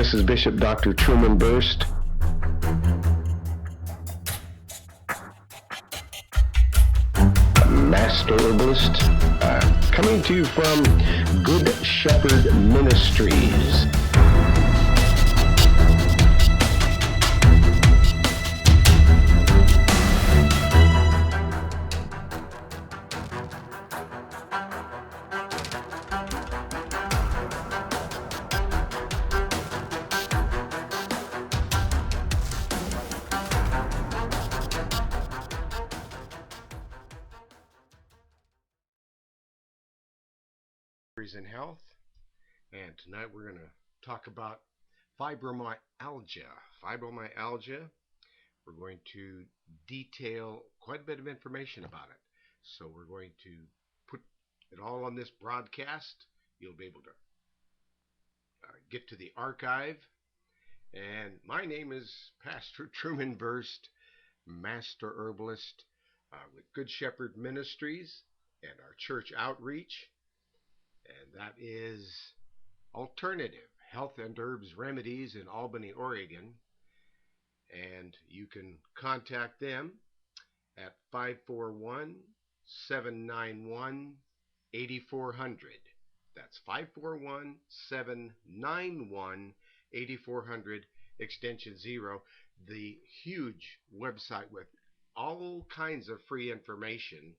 This is Bishop Dr. Truman Burst. Master Herbalist, coming to you from Good Shepherd Ministries. In health, and tonight we're going to talk about fibromyalgia. We're going to detail quite a bit of information about it. So we're going to put it all on this broadcast. You'll be able to get to the archive. And my name is Pastor Truman Burst, Master Herbalist with Good Shepherd Ministries and our church outreach. And that is Alternative Health and Herbs Remedies in Albany, Oregon. And you can contact them at 541-791-8400. That's 541-791-8400, extension 0. The huge website with all kinds of free information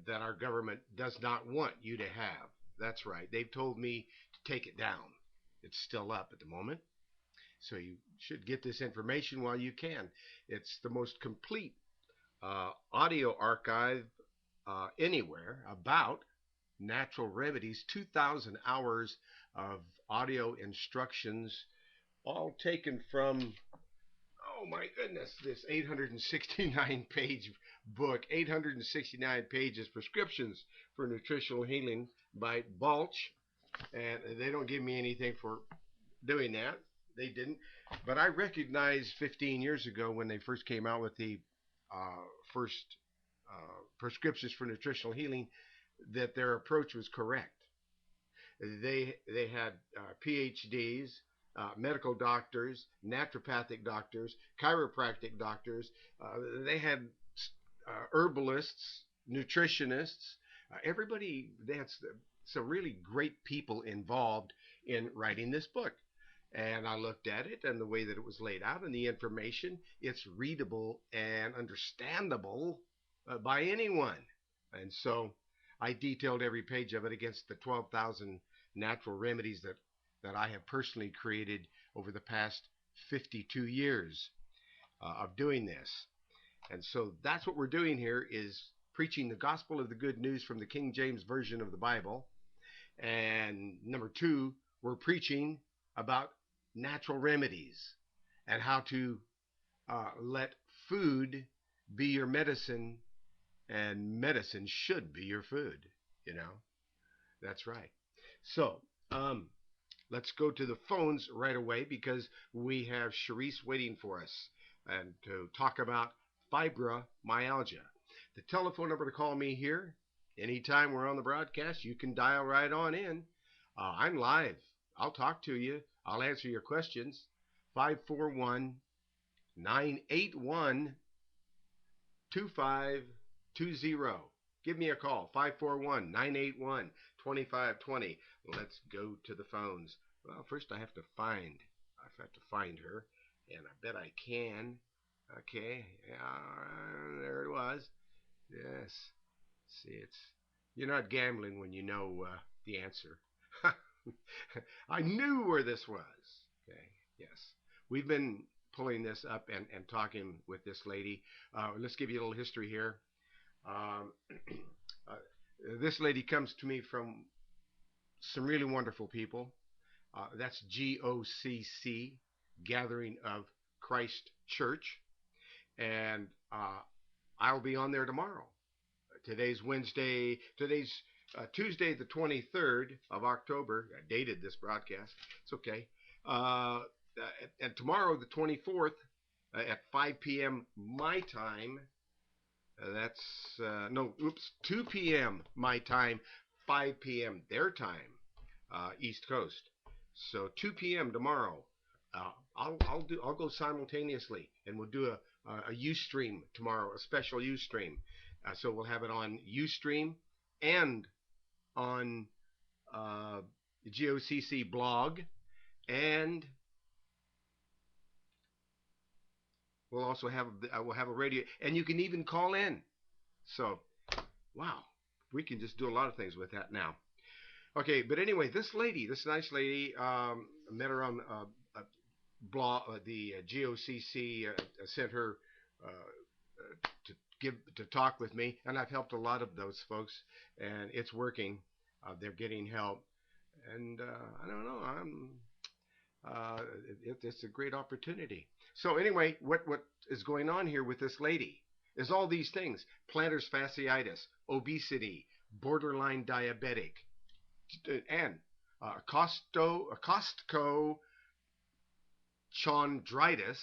that our government does not want you to have. That's right. They've told me to take it down. It's still up at the moment. So you should get this information while you can. It's the most complete audio archive anywhere about natural remedies. 2,000 hours of audio instructions, all taken from, oh my goodness, this 869-page book, 869 pages, Prescriptions for Nutritional Healing by Balch. And they don't give me anything for doing that. They didn't. But I recognized 15 years ago when they first came out with the first Prescriptions for Nutritional Healing that their approach was correct. They had PhDs, medical doctors, naturopathic doctors, chiropractic doctors. They had herbalists, nutritionists, everybody. They had some really great people involved in writing this book. And I looked at it and the way that it was laid out and the information, it's readable and understandable by anyone. And so I detailed every page of it against the 12,000 natural remedies that I have personally created over the past 52 years of doing this. And so that's what we're doing here, is preaching the gospel of the good news from the King James Version of the Bible. And number 2, we're preaching about natural remedies and how to let food be your medicine, and medicine should be your food. You know, that's right. So let's go to the phones right away, because we have Sharice waiting for us and to talk about fibromyalgia. The telephone number to call me here anytime we're on the broadcast, you can dial right on in. I'm live. I'll talk to you. I'll answer your questions. 541-981-2520. Give me a call. 541-981-2520. Let's go to the phones. Well, first I have to find her, and I bet I can. Okay, there it was. Yes. See, you're not gambling when you know the answer. I knew where this was. Okay, yes. We've been pulling this up and talking with this lady. Let's give you a little history here. This lady comes to me from some really wonderful people. That's GOCC, Gathering of Christ Church. And I'll be on there tomorrow. Today's Wednesday. Today's Tuesday, the 23rd of October. I dated this broadcast. It's okay. And tomorrow, the 24th, at 5 p.m. my time. That's 2 p.m. my time, 5 p.m. their time, East Coast. So 2 p.m. tomorrow. I'll go simultaneously, and we'll do a Ustream tomorrow, a special Ustream. So we'll have it on Ustream and on uh, the GOCC blog, and we'll also have we'll have a radio, and you can even call in. So wow, we can just do a lot of things with that now. Okay, but anyway, this lady, this nice lady, I met her on blog, the GOCC sent her to talk with me, and I've helped a lot of those folks, and it's working. They're getting help, and I don't know. Uh, it's a great opportunity. So anyway, what is going on here with this lady is all these things: plantar fasciitis, obesity, borderline diabetic, and costochondritis,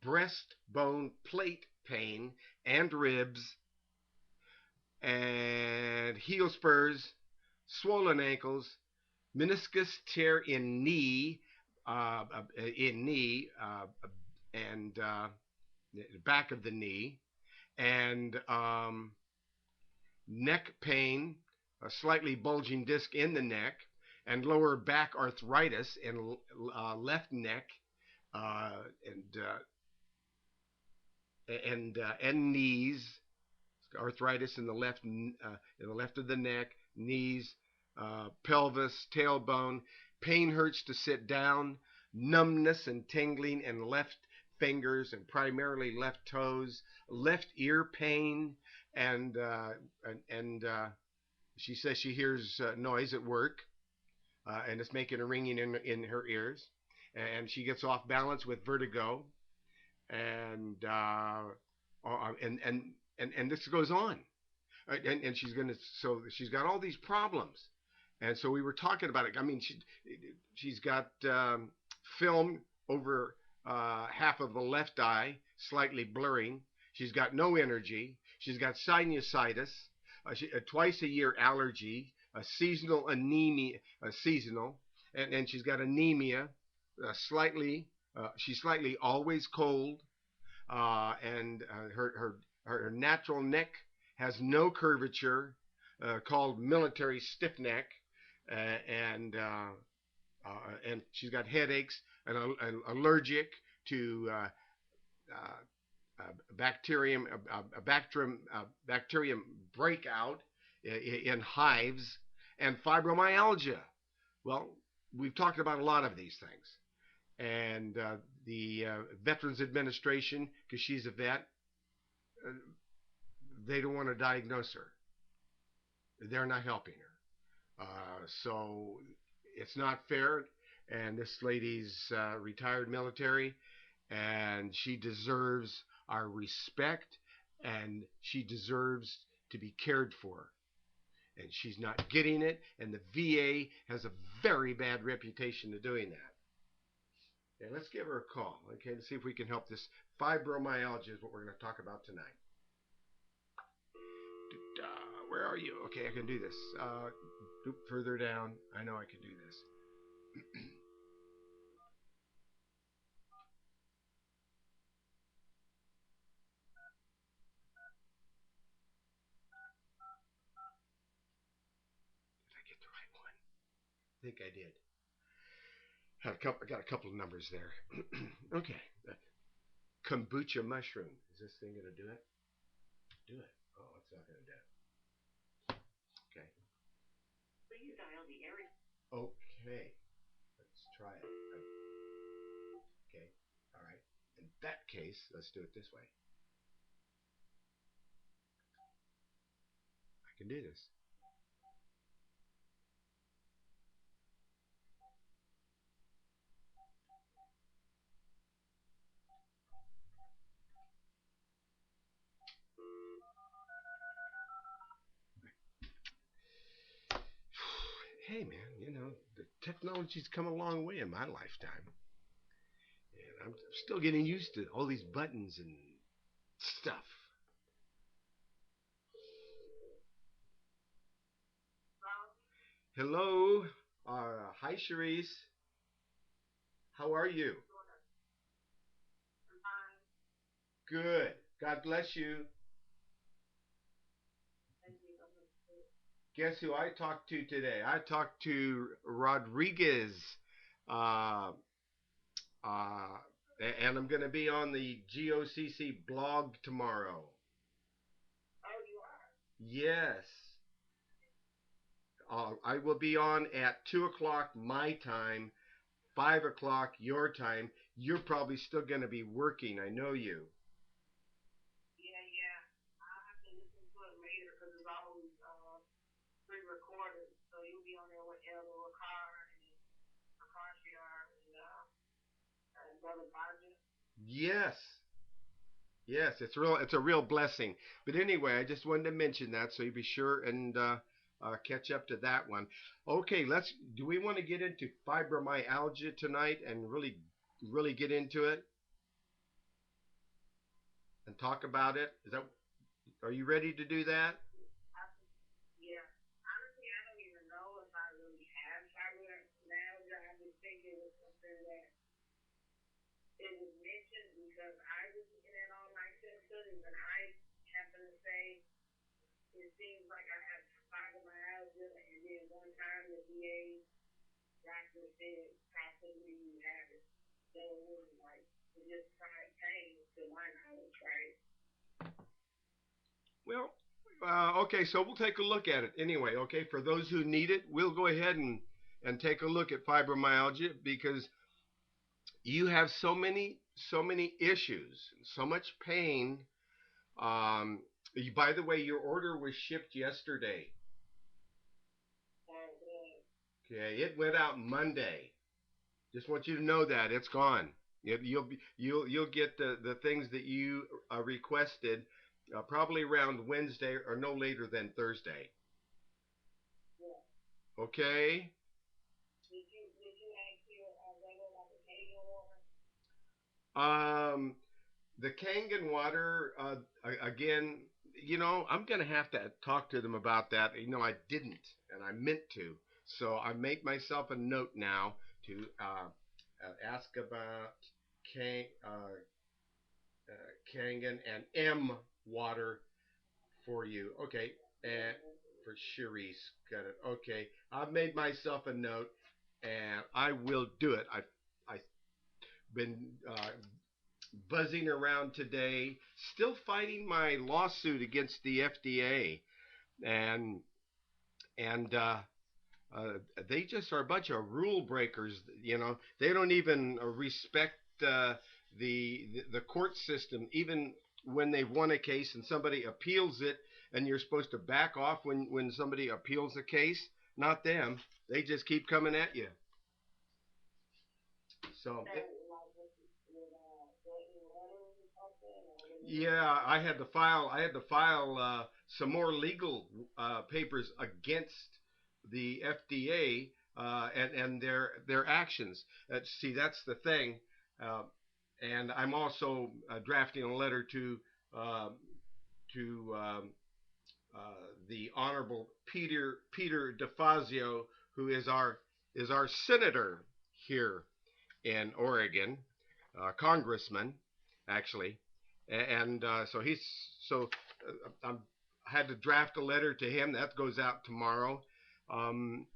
breastbone plate pain, and ribs, and heel spurs, swollen ankles, meniscus tear in knee, and the back of the knee, and neck pain, a slightly bulging disc in the neck, and lower back arthritis in left neck, uh, and and knees, arthritis in the left of the neck, knees, pelvis, tailbone. Pain hurts to sit down. Numbness and tingling in left fingers and primarily left toes. Left ear pain, and she says she hears noise at work, and it's making a ringing in her ears. And she gets off balance with vertigo, and and this goes on. And she's gonna, so she's got all these problems, and so we were talking about it. I mean, she's got film over half of the left eye, slightly blurring. She's got no energy. She's got sinusitis, twice a year allergy, a seasonal anemia, seasonal, and she's got anemia, slightly. She's slightly always cold, and her natural neck has no curvature, called military stiff neck, and and she's got headaches and allergic to bacterium breakout in hives, and fibromyalgia. Well, we've talked about a lot of these things, and the Veterans Administration, because she's a vet, uh, they don't want to diagnose her. They're not helping her. So it's not fair. And this lady's retired military, and she deserves our respect, and she deserves to be cared for. And she's not getting it, and the VA has a very bad reputation of doing that. Okay, let's give her a call, okay, to see if we can help this. Fibromyalgia is what we're going to talk about tonight. Where are you? Okay, I can do this. Further down. I know I can do this. Did I get the right one? I think I did. I got a couple of numbers there. Okay. Kombucha mushroom. Is this thing going to do it? Do it. Oh, it's not going to do it. Okay. Please dial the area. Okay. Let's try it. Okay. All right. In that case, let's do it this way. I can do this. Hey, man, the technology's come a long way in my lifetime. And I'm still getting used to all these buttons and stuff. Hello? Hi, Cherise. How are you? Good. God bless you. Guess who I talked to today? I talked to Rodriguez. Uh, uh, and I'm going to be on the GOCC blog tomorrow. Yes. I will be on at 2 o'clock my time, 5 o'clock your time. You're probably still going to be working. I know you. Yes. Yes, it's real. It's a real blessing. But anyway, I just wanted to mention that so you be sure and catch up to that one. Okay, let's. Do we want to get into fibromyalgia tonight and really get into it and talk about it? Is that? Are you ready to do that? Well, okay. So we'll take a look at it anyway. Okay, for those who need it, we'll go ahead and take a look at fibromyalgia because you have so many issues, so much pain. By the way, your order was shipped yesterday. Okay, it went out Monday. Just want you to know that it's gone. You'll get the things that you requested probably around Wednesday or no later than Thursday. Okay. Um, the Kangen water again. I'm gonna have to talk to them about that. I didn't, and I meant to. So I make myself a note now to ask about Kang, Kangen and M water for you. Okay, and for Cherise, got it. Okay, I've made myself a note, and I will do it. I've been buzzing around today, still fighting my lawsuit against the FDA, and and uh, they just are a bunch of rule breakers. They don't even respect the court system, even when they've won a case and somebody appeals it, and you're supposed to back off when somebody appeals a case. Not them. They just keep coming at you. So yeah, I had to file some more legal papers against the FDA and their actions. See, that's the thing. Uh, and I'm also drafting a letter uh, to the Honorable Peter DeFazio, who is our senator here in Oregon, congressman, actually, and so I'm, I had to draft a letter to him that goes out tomorrow, um,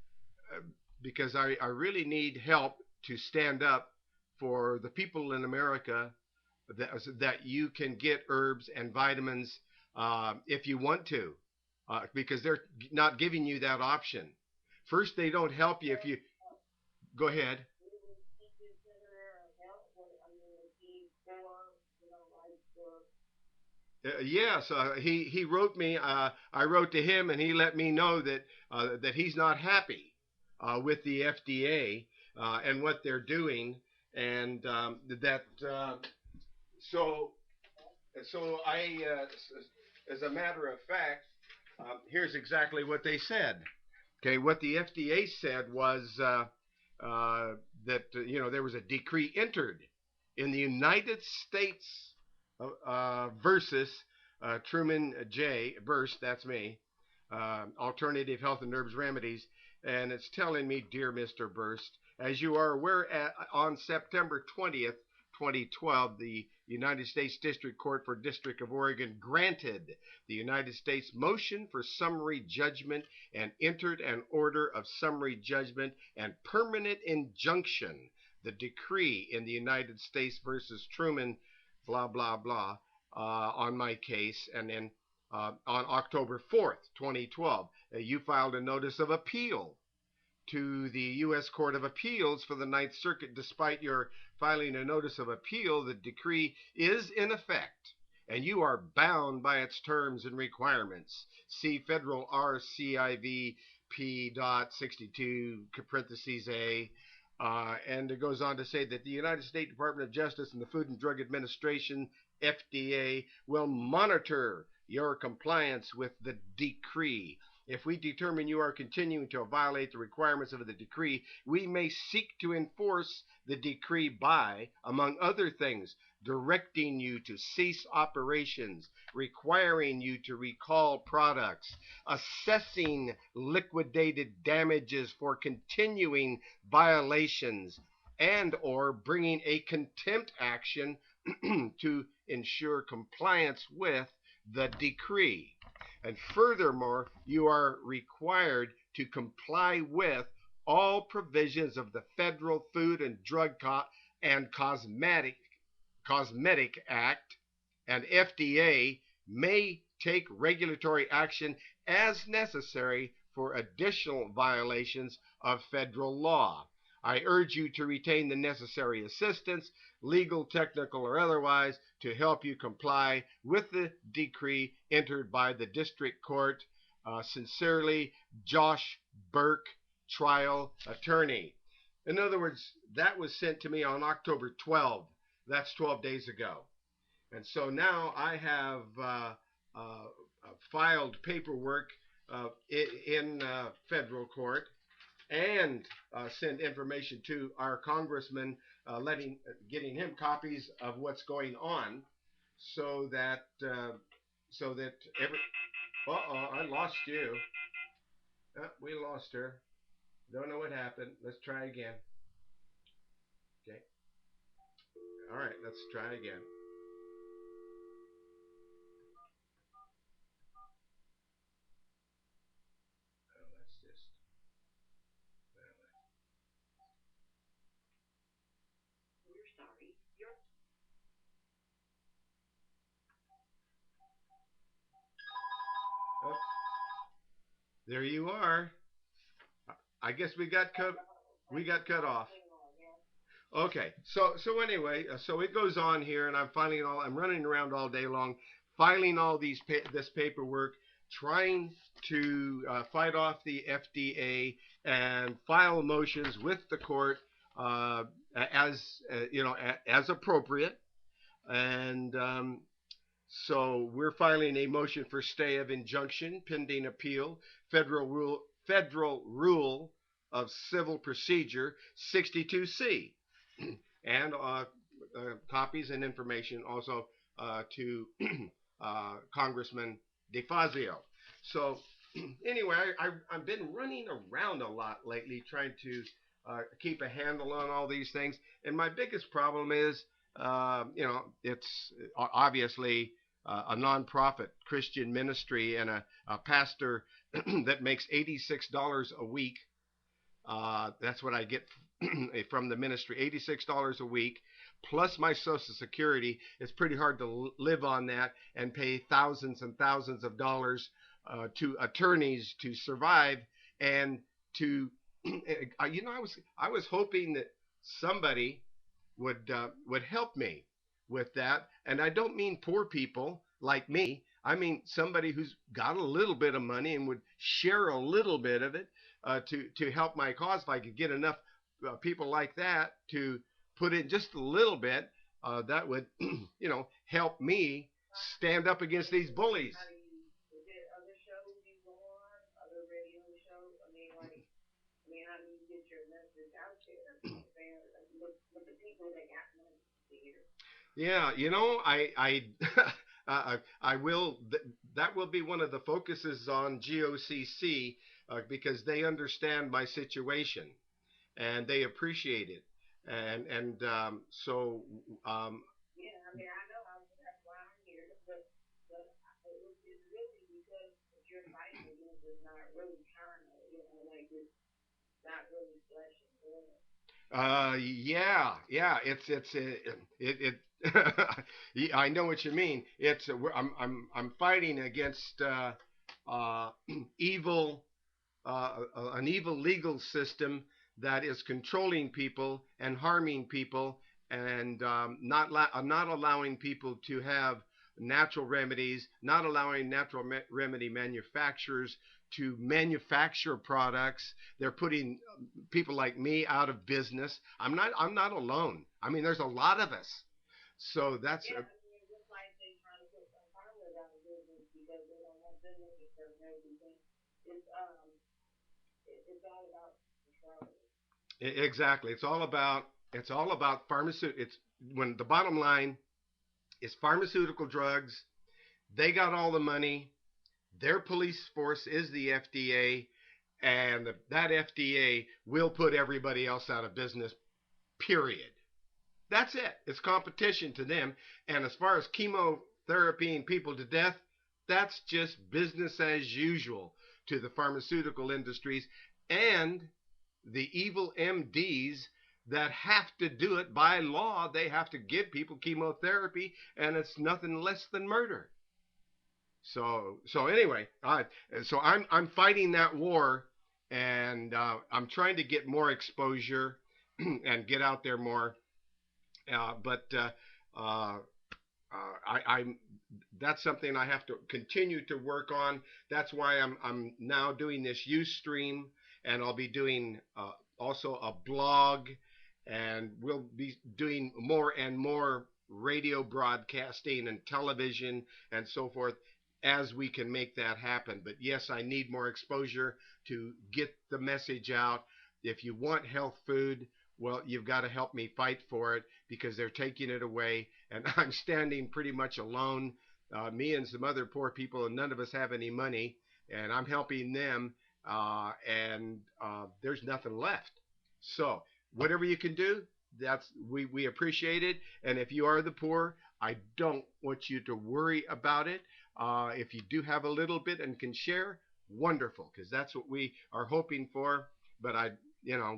uh, because I really need help to stand up for the people in America that you can get herbs and vitamins if you want to, because they're not giving you that option. First, they don't help you if you go ahead. Yes, he wrote me. I wrote to him, and he let me know that he's not happy with the FDA and what they're doing, and that so so I, as a matter of fact, here's exactly what they said. Okay, what the FDA said was uh, that there was a decree entered in the United States versus Truman J. Burst, that's me, Alternative Health and Herbs Remedies, and it's telling me, dear Mr. Burst, as you are aware, on September 20th, 2012, the United States District Court for District of Oregon granted the United States motion for summary judgment and entered an order of summary judgment and permanent injunction, the decree in the United States versus Truman, blah, blah, blah, on my case. And then on October 4th, 2012, you filed a notice of appeal to the U.S. Court of Appeals for the Ninth Circuit. Despite your filing a notice of appeal, the decree is in effect, and you are bound by its terms and requirements. See Federal RCIV P.62 parentheses A. And it goes on to say that the United States Department of Justice and the Food and Drug Administration, FDA, will monitor your compliance with the decree. If we determine you are continuing to violate the requirements of the decree, we may seek to enforce the decree by, among other things, directing you to cease operations, requiring you to recall products, assessing liquidated damages for continuing violations, and or bringing a contempt action to ensure compliance with the decree. And furthermore, you are required to comply with all provisions of the Federal Food and Drug and Cosmetic Act, and FDA may take regulatory action as necessary for additional violations of federal law. I urge you to retain the necessary assistance, legal, technical, or otherwise, to help you comply with the decree entered by the District Court. Sincerely, Josh Burke, Trial Attorney. In other words, that was sent to me on October 12th. That's 12 days ago. And so now I have filed paperwork in federal court and send information to our congressman, getting him copies of what's going on, so that every. Uh-oh, I lost you. We lost her. Don't know what happened. Let's try again. Okay. All right, let's try again. Let's just. We're sorry. Oh, there you are. I guess we got cut. We got cut off. Okay, so anyway, so it goes on here, and I'm running around all day long, filing all this paperwork, trying to fight off the FDA and file motions with the court as as appropriate, and so we're filing a motion for stay of injunction pending appeal, federal rule of civil procedure 62C, and copies and information also to Congressman DeFazio. So anyway, I've been running around a lot lately trying to keep a handle on all these things, and my biggest problem is, it's obviously a nonprofit Christian ministry and a pastor that makes $86 a week. That's what I get from the ministry, $86 a week, plus my Social Security. It's pretty hard to live on that and pay thousands and thousands of dollars to attorneys to survive and to, I was hoping that somebody would help me with that. And I don't mean poor people like me. I mean somebody who's got a little bit of money and would share a little bit of it to help my cause. If I could get enough people like that to put in just a little bit, that would help me stand up against these bullies. Yeah, I I will. That will be one of the focuses on GOCC because they understand my situation and they appreciate it. And so um, yeah, yeah. Yeah, I know what you mean. I'm fighting against uh, evil an evil legal system that is controlling people and harming people and not allowing people to have natural remedies, not allowing natural remedy manufacturers to manufacture products. They're putting people like me out of business. I'm not alone. I mean, there's a lot of us. So that's exactly. It's all about pharmaceutical. It's when the bottom line is pharmaceutical drugs. They got all the money. Their police force is the FDA, and that FDA will put everybody else out of business. Period. That's it. It's competition to them. And as far as chemotherapying people to death, that's just business as usual to the pharmaceutical industries and the evil MDs that have to do it by law. They have to give people chemotherapy, and it's nothing less than murder. So anyway, so I'm fighting that war, and I'm trying to get more exposure and get out there more. But uh, I'm that's something I have to continue to work on. That's why I'm now doing this Ustream, and I'll be doing also a blog, and we'll be doing more and more radio broadcasting and television and so forth as we can make that happen. But yes, I need more exposure to get the message out. If you want health food, well, you've got to help me fight for it because they're taking it away, and I'm standing pretty much alone. Me and some other poor people, and none of us have any money, and I'm helping them, and there's nothing left. So whatever you can do, we appreciate it. And if you are the poor, I don't want you to worry about it. If you do have a little bit and can share, wonderful, because that's what we are hoping for. But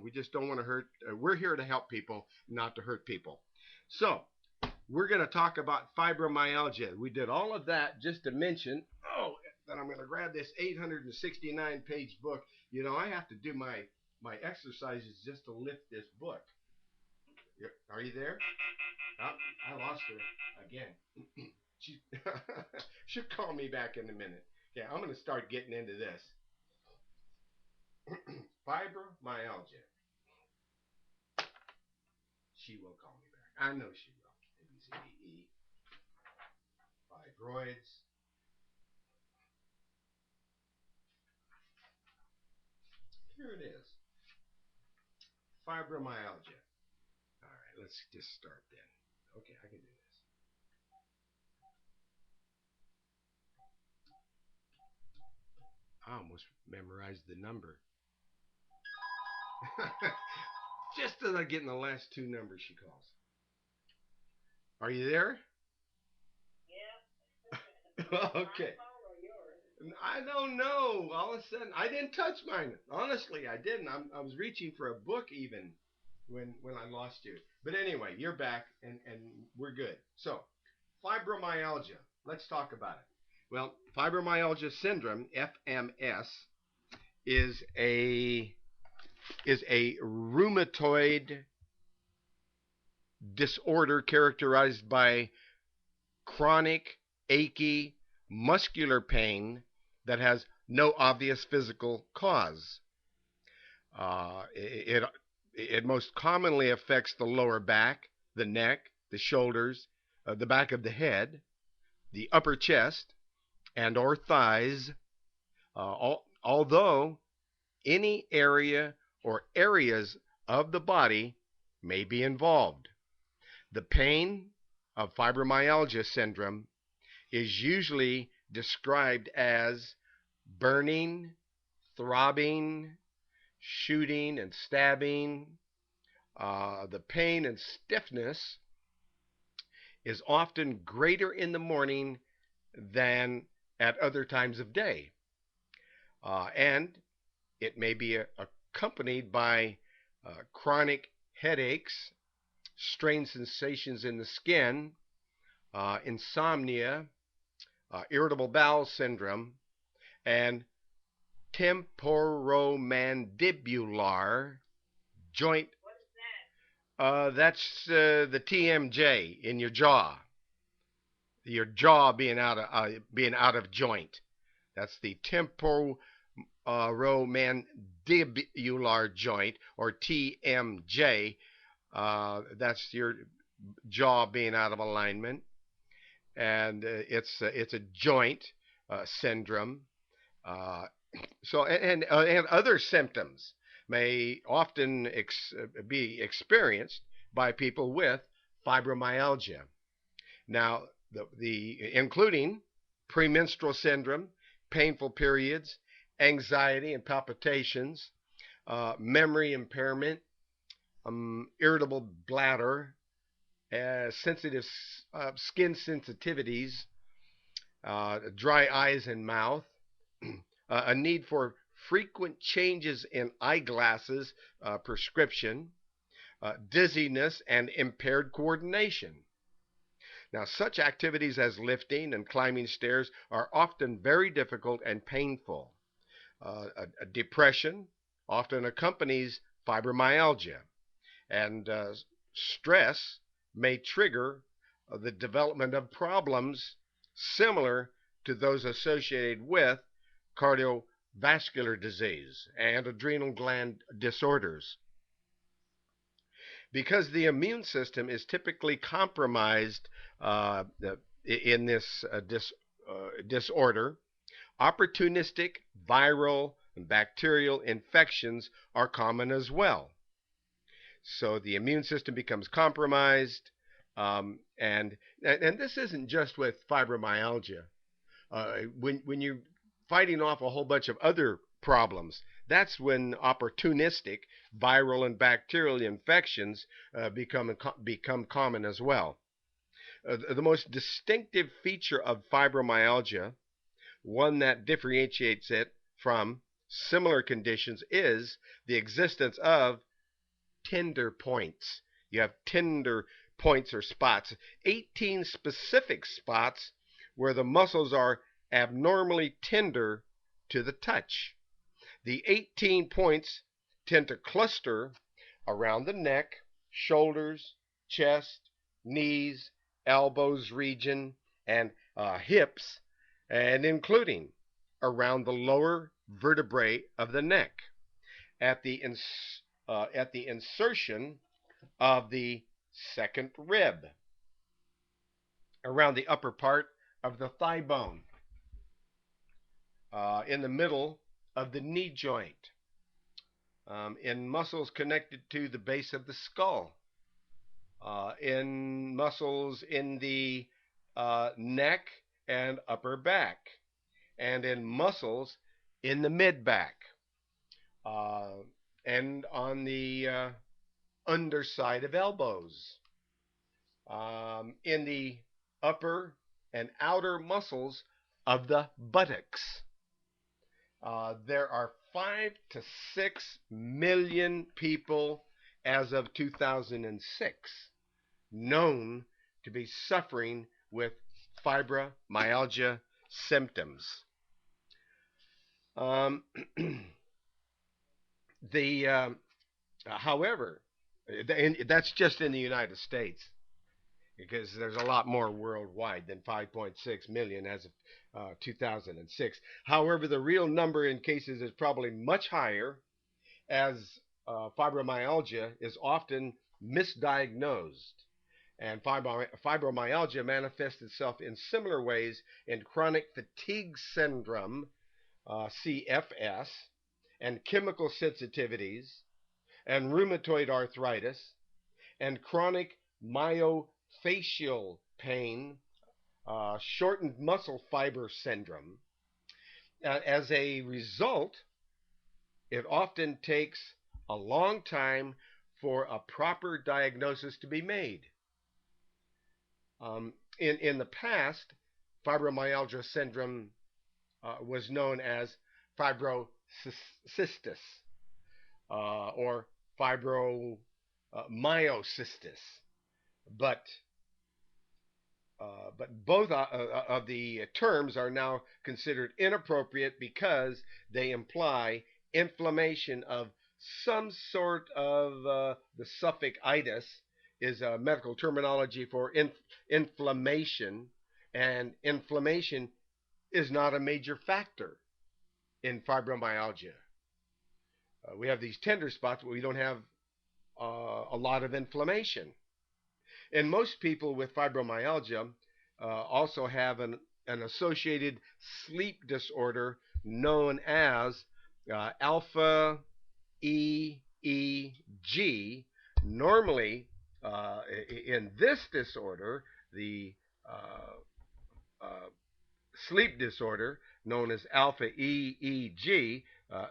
we just don't want to hurt. We're here to help people, not to hurt people. So we're going to talk about fibromyalgia. We did all of that just to mention. Oh, then I'm going to grab this 869-page book. I have to do my exercises just to lift this book. Are you there? Oh, I lost her again. She she'll call me back in a minute. Okay, I'm going to start getting into this. Fibromyalgia. She will call me back. I know she will. ABCDE. Fibroids. Here it is. Fibromyalgia. All right, let's just start then. Okay, I can do this. I almost memorized the number. Just as I get in the last two numbers she calls. Are you there? Okay. I don't know. All of a sudden, I didn't touch mine. Honestly, I didn't. I was reaching for a book even when I lost you. But anyway, you're back and we're good. So, fibromyalgia. Let's talk about it. Well, fibromyalgia syndrome (FMS) is a rheumatoid disorder characterized by chronic, achy, muscular pain that has no obvious physical cause. It most commonly affects the lower back, the neck, the shoulders, the back of the head, the upper chest, and or thighs, although any area or areas of the body may be involved. The pain of fibromyalgia syndrome is usually described as burning, throbbing, shooting, and stabbing. The pain and stiffness is often greater in the morning than at other times of day. And it may be accompanied by chronic headaches, strained sensations in the skin, insomnia, irritable bowel syndrome, and temporomandibular joint. That's the TMJ in your jaw. Your jaw being out of joint. That's the temporomandibular joint, or TMJ. That's your jaw being out of alignment, and it's a joint syndrome. Uh, and other symptoms may often be experienced by people with fibromyalgia. Now, including premenstrual syndrome, painful periods, anxiety and palpitations, memory impairment, irritable bladder, sensitive skin sensitivities, dry eyes and mouth, a need for frequent changes in eyeglasses prescription, dizziness, and impaired coordination. Now, such activities as lifting and climbing stairs are often very difficult and painful. A depression often accompanies fibromyalgia, and stress may trigger the development of problems similar to those associated with cardiovascular disease and adrenal gland disorders. Because the immune system is typically compromised in this disorder, opportunistic viral and bacterial infections are common as well. So the immune system becomes compromised, and this isn't just with fibromyalgia. When you're fighting off a whole bunch of other problems, that's when opportunistic viral and bacterial infections become common as well. The most distinctive feature of fibromyalgia, one that differentiates it from similar conditions, is the existence of tender points. You have tender points or spots, 18 specific spots where the muscles are abnormally tender to the touch. The 18 points tend to cluster around the neck, shoulders, chest, knees, elbows region, and hips, and including around the lower vertebrae of the neck at the insertion of the second rib, around the upper part of the thigh bone, in the middle of the knee joint, in muscles connected to the base of the skull, in muscles in the neck and upper back, and in muscles in the mid-back, and on the underside of elbows, in the upper and outer muscles of the buttocks. There are 5 to 6 million people as of 2006 known to be suffering with fibromyalgia symptoms. However, that's just in the United States, because there's a lot more worldwide than 5.6 million as of 2006. However, the real number in cases is probably much higher, as fibromyalgia is often misdiagnosed. And fibromyalgia manifests itself in similar ways in chronic fatigue syndrome, CFS, and chemical sensitivities, and rheumatoid arthritis, and chronic myofascial pain, shortened muscle fiber syndrome. As a result, it often takes a long time for a proper diagnosis to be made. In the past, fibromyalgia syndrome was known as fibrocystis or fibromyosistis, but but both of the terms are now considered inappropriate because they imply inflammation of some sort of the suffix itis is a medical terminology for inflammation, and inflammation is not a major factor in fibromyalgia. We have these tender spots, but we don't have a lot of inflammation. And most people with fibromyalgia also have an associated sleep disorder known as alpha EEG. Normally, in this disorder, the sleep disorder known as alpha EEG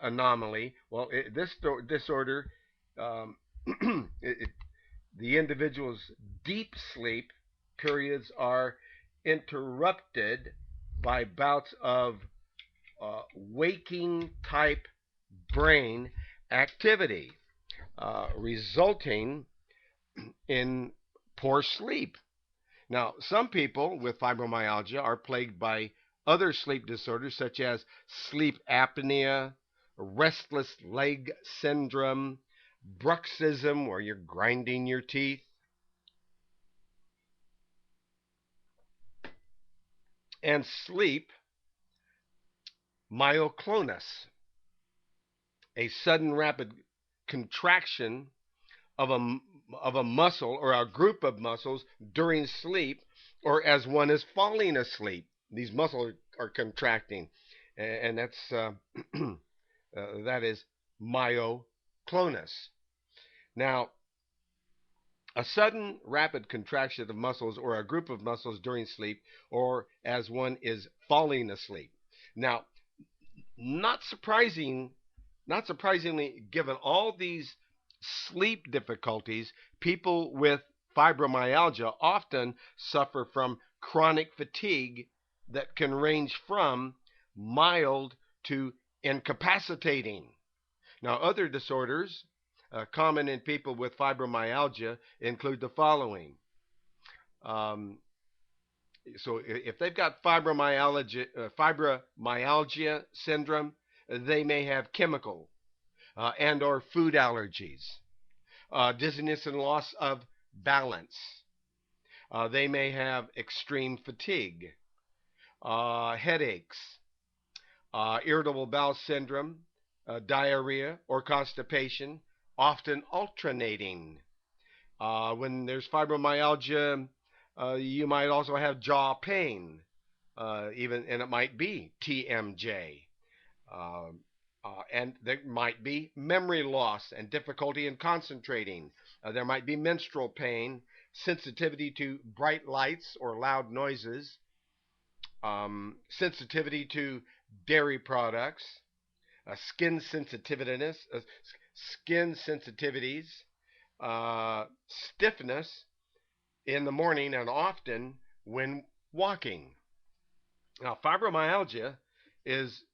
anomaly, well, this disorder, it, the individual's deep sleep periods are interrupted by bouts of waking type brain activity, resulting in poor sleep. Now, some people with fibromyalgia are plagued by other sleep disorders such as sleep apnea, restless leg syndrome, bruxism, where you're grinding your teeth, and sleep myoclonus, a sudden rapid contraction of a muscle or a group of muscles during sleep or as one is falling asleep. These muscles are contracting, and that's that is myoclonus. Now, a sudden rapid contraction of muscles or a group of muscles during sleep or as one is falling asleep. Now, not surprisingly, given all these sleep difficulties, people with fibromyalgia often suffer from chronic fatigue that can range from mild to incapacitating. Now, other disorders common in people with fibromyalgia include the following. Um, so if they've got fibromyalgia syndrome, they may have chemical and or food allergies, dizziness and loss of balance. They may have extreme fatigue, headaches, irritable bowel syndrome, diarrhea or constipation, often alternating. When there's fibromyalgia, you might also have jaw pain, and it might be TMJ. And there might be memory loss and difficulty in concentrating. There might be menstrual pain, sensitivity to bright lights or loud noises, sensitivity to dairy products, skin sensitivities, stiffness in the morning and often when walking. Now, fibromyalgia is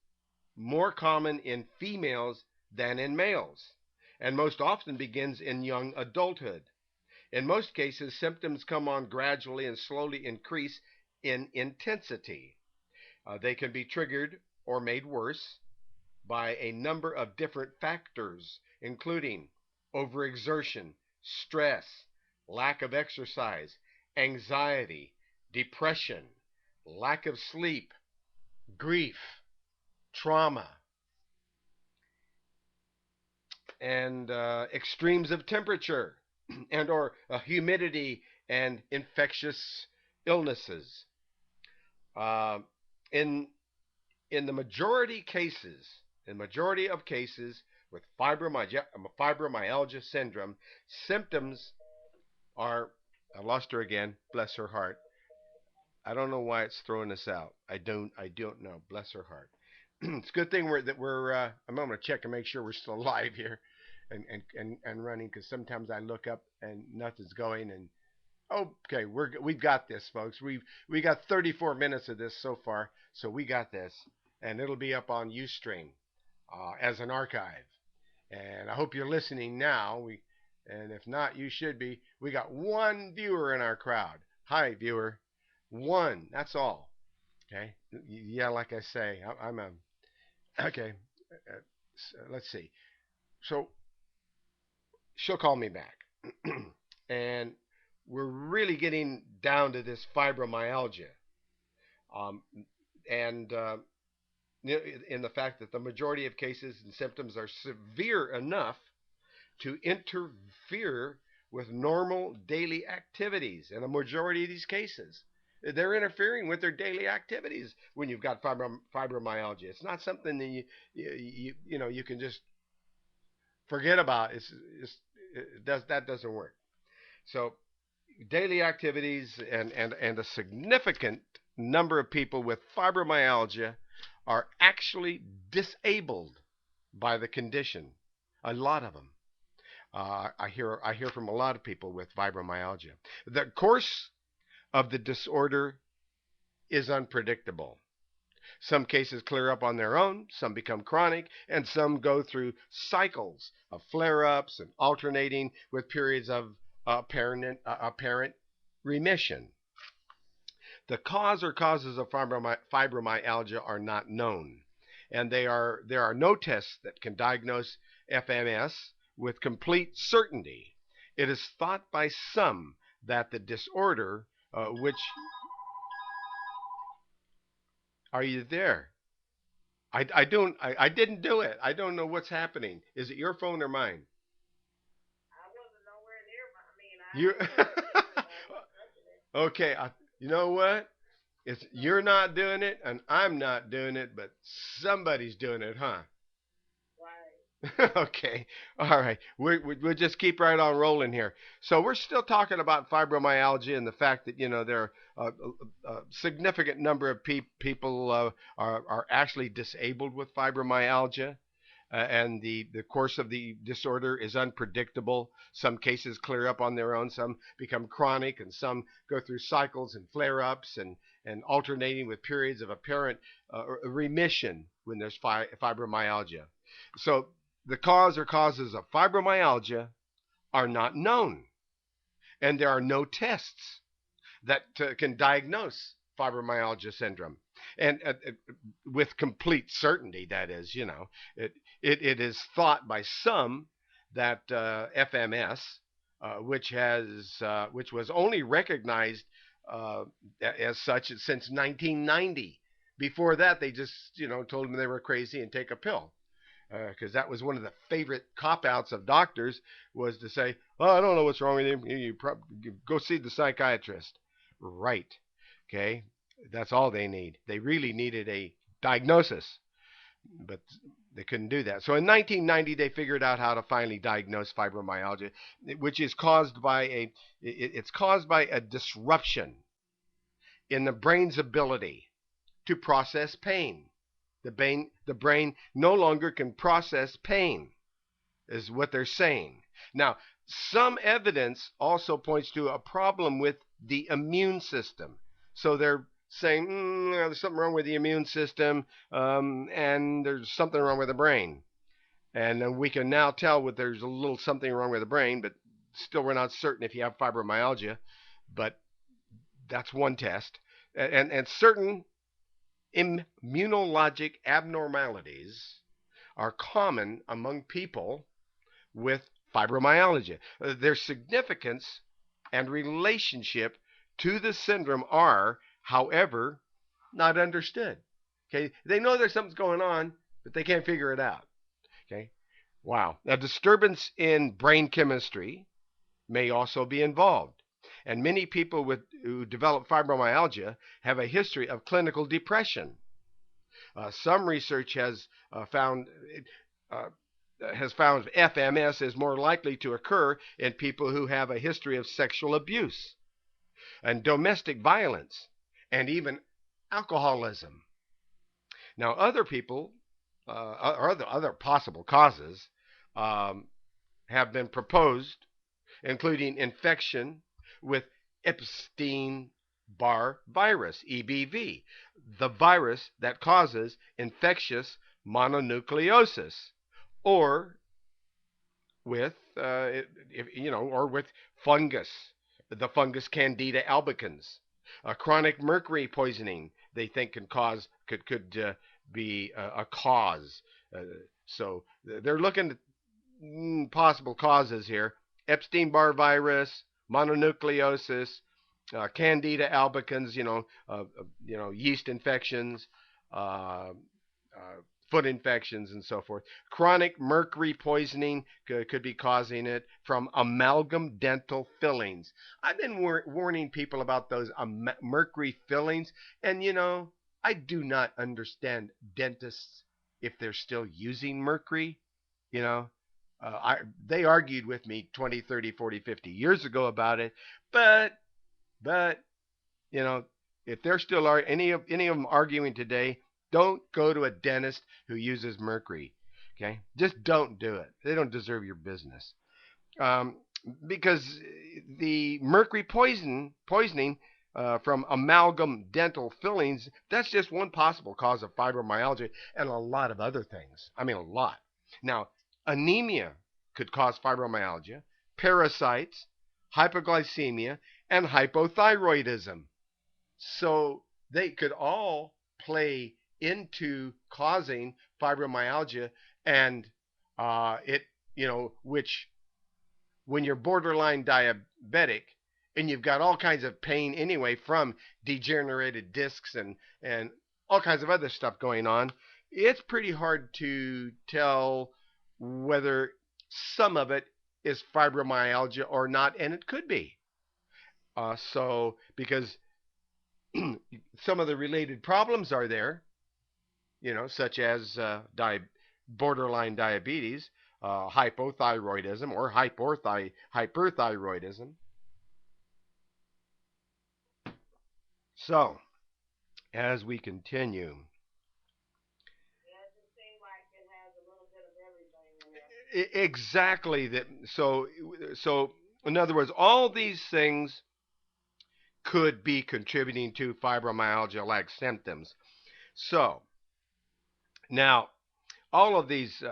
more common in females than in males, and most often begins in young adulthood. In most cases, symptoms come on gradually and slowly increase in intensity. They can be triggered or made worse by a number of different factors, including overexertion, stress, lack of exercise, anxiety, depression, lack of sleep, grief, trauma, and extremes of temperature and or humidity and infectious illnesses. Uh, in in the majority of cases with fibromyalgia syndrome, symptoms are, I lost her again, bless her heart. I don't know why it's throwing us out. I don't know. Bless her heart. It's a good thing we're I'm gonna check and make sure we're still alive here and running, because sometimes I look up and nothing's going. And okay, we've got this, folks. We got 34 minutes of this so far, so we got this, and it'll be up on UStream as an archive. And I hope you're listening now. And if not, you should be. We got one viewer in our crowd. Hi, viewer. One. That's all. Okay. Yeah, like I say, I'm a. Okay. Let's see. So she'll call me back, and we're really getting down to this fibromyalgia, um, and in the fact that the majority of cases and symptoms are severe enough to interfere with normal daily activities. In a majority of these cases, they're interfering with their daily activities when you've got fibromyalgia. It's not something that you can just forget about. That doesn't work. So daily activities and a significant number of people with fibromyalgia are actually disabled by the condition. A lot of them. I hear from a lot of people with fibromyalgia. The course of the disorder is unpredictable. Some cases clear up on their own, some become chronic, and some go through cycles of flare-ups and alternating with periods of apparent remission. The cause or causes of fibromyalgia are not known, and there are no tests that can diagnose FMS with complete certainty. It is thought by some that the disorder, which are you there? I didn't do it. I don't know what's happening. Is it your phone or mine? You okay? You know what? It's you're not doing it, and I'm not doing it, but somebody's doing it, huh? Okay. All right. We'll just keep right on rolling here. So we're still talking about fibromyalgia and the fact that there are a significant number of people are actually disabled with fibromyalgia. And the course of the disorder is unpredictable. Some cases clear up on their own, some become chronic, and some go through cycles and flare-ups and alternating with periods of apparent remission when there's fibromyalgia. So the cause or causes of fibromyalgia are not known, and there are no tests that can diagnose fibromyalgia syndrome, and with complete certainty. That is, it is thought by some that FMS, which was only recognized as such since 1990. Before that, they just told them they were crazy and take a pill. Because that was one of the favorite cop-outs of doctors, was to say, "Oh, I don't know what's wrong with you. You go see the psychiatrist." Right. Okay. That's all they need. They really needed a diagnosis, but they couldn't do that. So in 1990, they figured out how to finally diagnose fibromyalgia, which is caused by a disruption in the brain's ability to process pain. The brain no longer can process pain, is what they're saying. Now, some evidence also points to a problem with the immune system. So they're saying there's something wrong with the immune system, and there's something wrong with the brain. And we can now tell that there's a little something wrong with the brain, but still we're not certain if you have fibromyalgia. But that's one test. And certain immunologic abnormalities are common among people with fibromyalgia. Their significance and relationship to the syndrome are, however, not understood. Okay, they know there's something going on, but they can't figure it out. Okay, wow. Now, disturbance in brain chemistry may also be involved. And many people who develop fibromyalgia have a history of clinical depression. Some research has found FMS is more likely to occur in people who have a history of sexual abuse and domestic violence, and even alcoholism. Now, other people, or other possible causes, um, have been proposed, including infection with Epstein-Barr virus, EBV, the virus that causes infectious mononucleosis, or with, or with fungus, the fungus Candida albicans. Chronic mercury poisoning, they think, could be a cause. Uh, so they're looking at possible causes here: Epstein-Barr virus, mononucleosis, Candida albicans, yeast infections, uh, foot infections, and so forth. Chronic mercury poisoning could be causing it from amalgam dental fillings. I've been warning people about those mercury fillings, and I do not understand dentists if they're still using mercury. You know, they argued with me 20, 30, 40, 50 years ago about it, but you know, if they're still any of them arguing today, don't go to a dentist who uses mercury. Okay, just don't do it. They don't deserve your business. Um, because the mercury poisoning from amalgam dental fillings, that's just one possible cause of fibromyalgia and a lot of other things. I mean, a lot. Now, anemia could cause fibromyalgia, parasites, hypoglycemia, and hypothyroidism. So they could all play into causing fibromyalgia, and which, when you're borderline diabetic and you've got all kinds of pain anyway from degenerated discs and all kinds of other stuff going on, it's pretty hard to tell whether some of it is fibromyalgia or not, and it could be. Because some of the related problems are there, such as borderline diabetes, hypothyroidism, or hyperthyroidism. So, as we continue, exactly that. So in other words, all these things could be contributing to fibromyalgia-like symptoms. So now, all of these,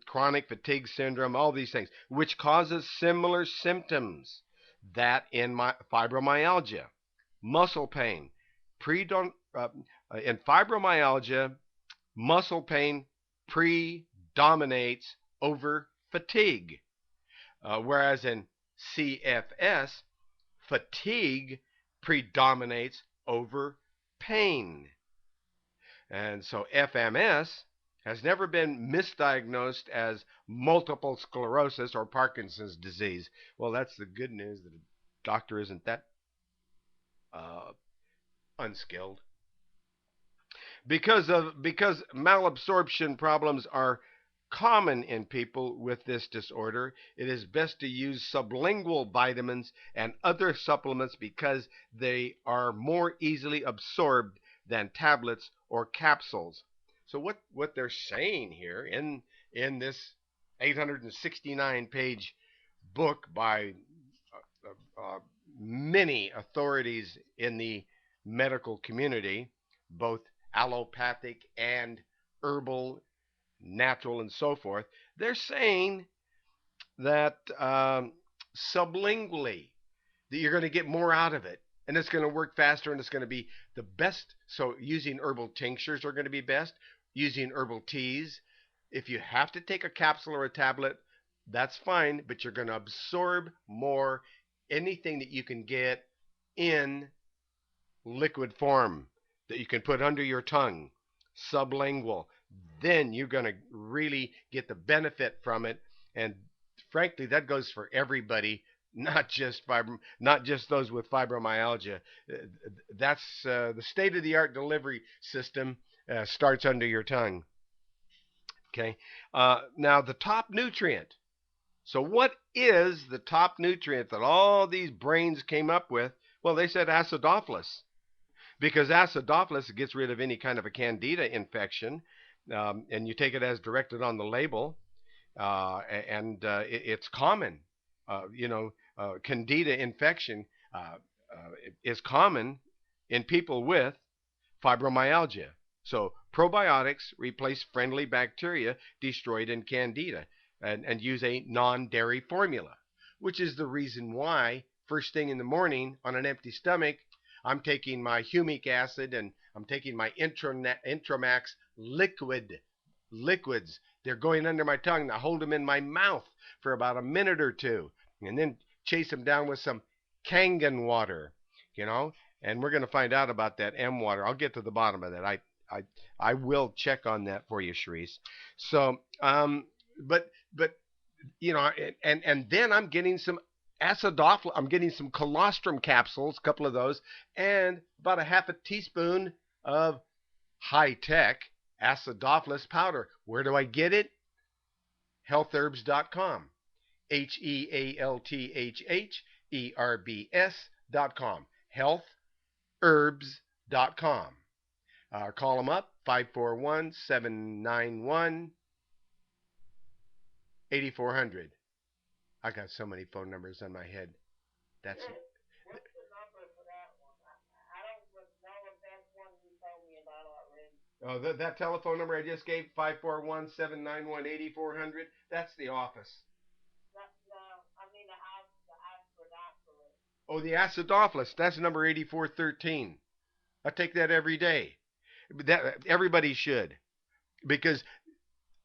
chronic fatigue syndrome, all these things, which causes similar symptoms that in fibromyalgia, muscle pain, in fibromyalgia, muscle pain predominates over fatigue, whereas in CFS, fatigue predominates over pain. And so FMS has never been misdiagnosed as multiple sclerosis or Parkinson's disease. Well, that's the good news, that a doctor isn't that unskilled. Because malabsorption problems are common in people with this disorder, it is best to use sublingual vitamins and other supplements because they are more easily absorbed than tablets or capsules. So what they're saying here in this 869-page book by many authorities in the medical community, both allopathic and herbal, natural, and so forth, they're saying that sublingually, that you're going to get more out of it, and it's going to work faster, and it's going to be the best. So using herbal tinctures are going to be best, using herbal teas. If you have to take a capsule or a tablet, that's fine, but you're going to absorb more anything that you can get in liquid form that you can put under your tongue, sublingual. Then you're going to really get the benefit from it. And frankly, that goes for everybody, not just those with fibromyalgia. That's the state-of-the-art delivery system starts under your tongue. Okay. Now the top nutrient. So what is the top nutrient that all these brains came up with? Well, they said acidophilus, because acidophilus gets rid of any kind of a candida infection, and you take it as directed on the label, it's common. Candida infection is common in people with fibromyalgia. So probiotics replace friendly bacteria destroyed in candida and use a non-dairy formula, which is the reason why first thing in the morning on an empty stomach, I'm taking my humic acid and I'm taking my Intramax liquids. They're going under my tongue. I hold them in my mouth for about a minute or two and then chase them down with some Kangen water, you know, and we're going to find out about that M water. I'll get to the bottom of that. I will check on that for you, Sharice. So, but and then I'm getting some acidophilus. I'm getting some colostrum capsules, a couple of those, and about a half a teaspoon of high-tech acidophilus powder. Where do I get it? Healtherbs.com. HEALTHHERBS.com. Healtherbs.com. Call them up, 541-791-8400. I got so many phone numbers on my head. That's it. What's the number for that one? I don't know if that's one you told me about already. Oh, that telephone number I just gave, 541-791-8400, that's the office. No, I mean the acidophilus. Oh, the acidophilus, that's number 8413. I take that every day. Everybody should, because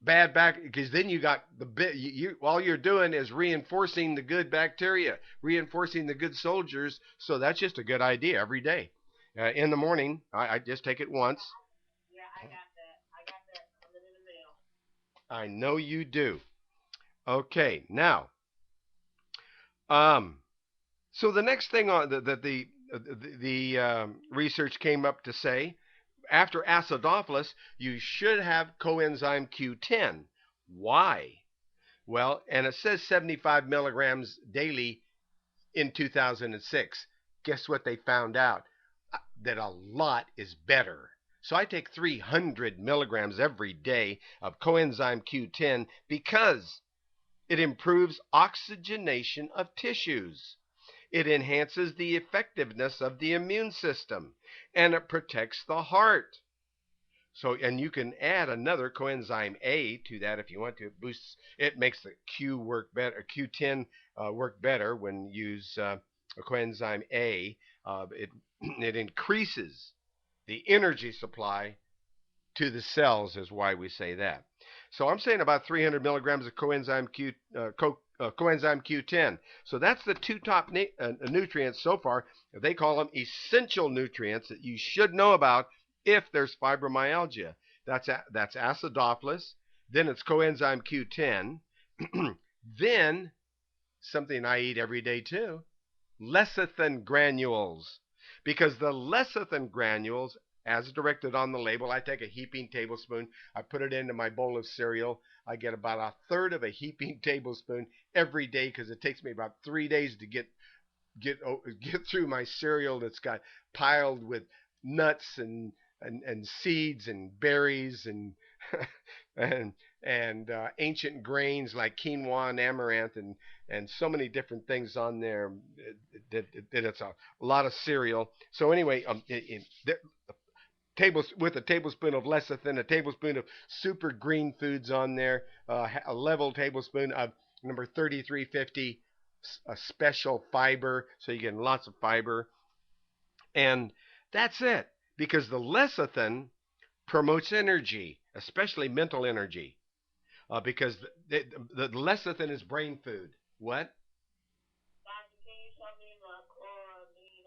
bad back, because then you got the bit, all you're doing is reinforcing the good bacteria, reinforcing the good soldiers. So that's just a good idea every day. In the morning, I just take it once. Yeah, I got that coming in the mail. I know you do. Okay, now, so the next thing on that the research came up to say, after acidophilus, you should have coenzyme Q10. Why? Well, and it says 75 milligrams daily in 2006. Guess what they found out? That a lot is better. So I take 300 milligrams every day of coenzyme Q10 because it improves oxygenation of tissues. It enhances the effectiveness of the immune system, and it protects the heart. So, and you can add another coenzyme A to that if you want to. It boosts. It makes the Q work better. Q10 work better when you use a coenzyme A. It increases the energy supply to the cells, is why we say that. So I'm saying about 300 milligrams of coenzyme Q10. So that's the two top nutrients so far. They call them essential nutrients that you should know about if there's fibromyalgia. That's acidophilus. Then it's coenzyme Q10. Then something I eat every day too, lecithin granules. Because the lecithin granules, as directed on the label, I take a heaping tablespoon, I put it into my bowl of cereal. I get about a third of a heaping tablespoon every day because it takes me about 3 days to get through my cereal that's got piled with nuts and seeds and berries and and ancient grains like quinoa and amaranth and so many different things on there that it's a lot of cereal. So anyway, with a tablespoon of lecithin, a tablespoon of super green foods on there, a level tablespoon of number 3350, a special fiber, so you get lots of fiber, and that's it. Because the lecithin promotes energy, especially mental energy, because the lecithin is brain food. What? Doctor, can you tell me the chloramine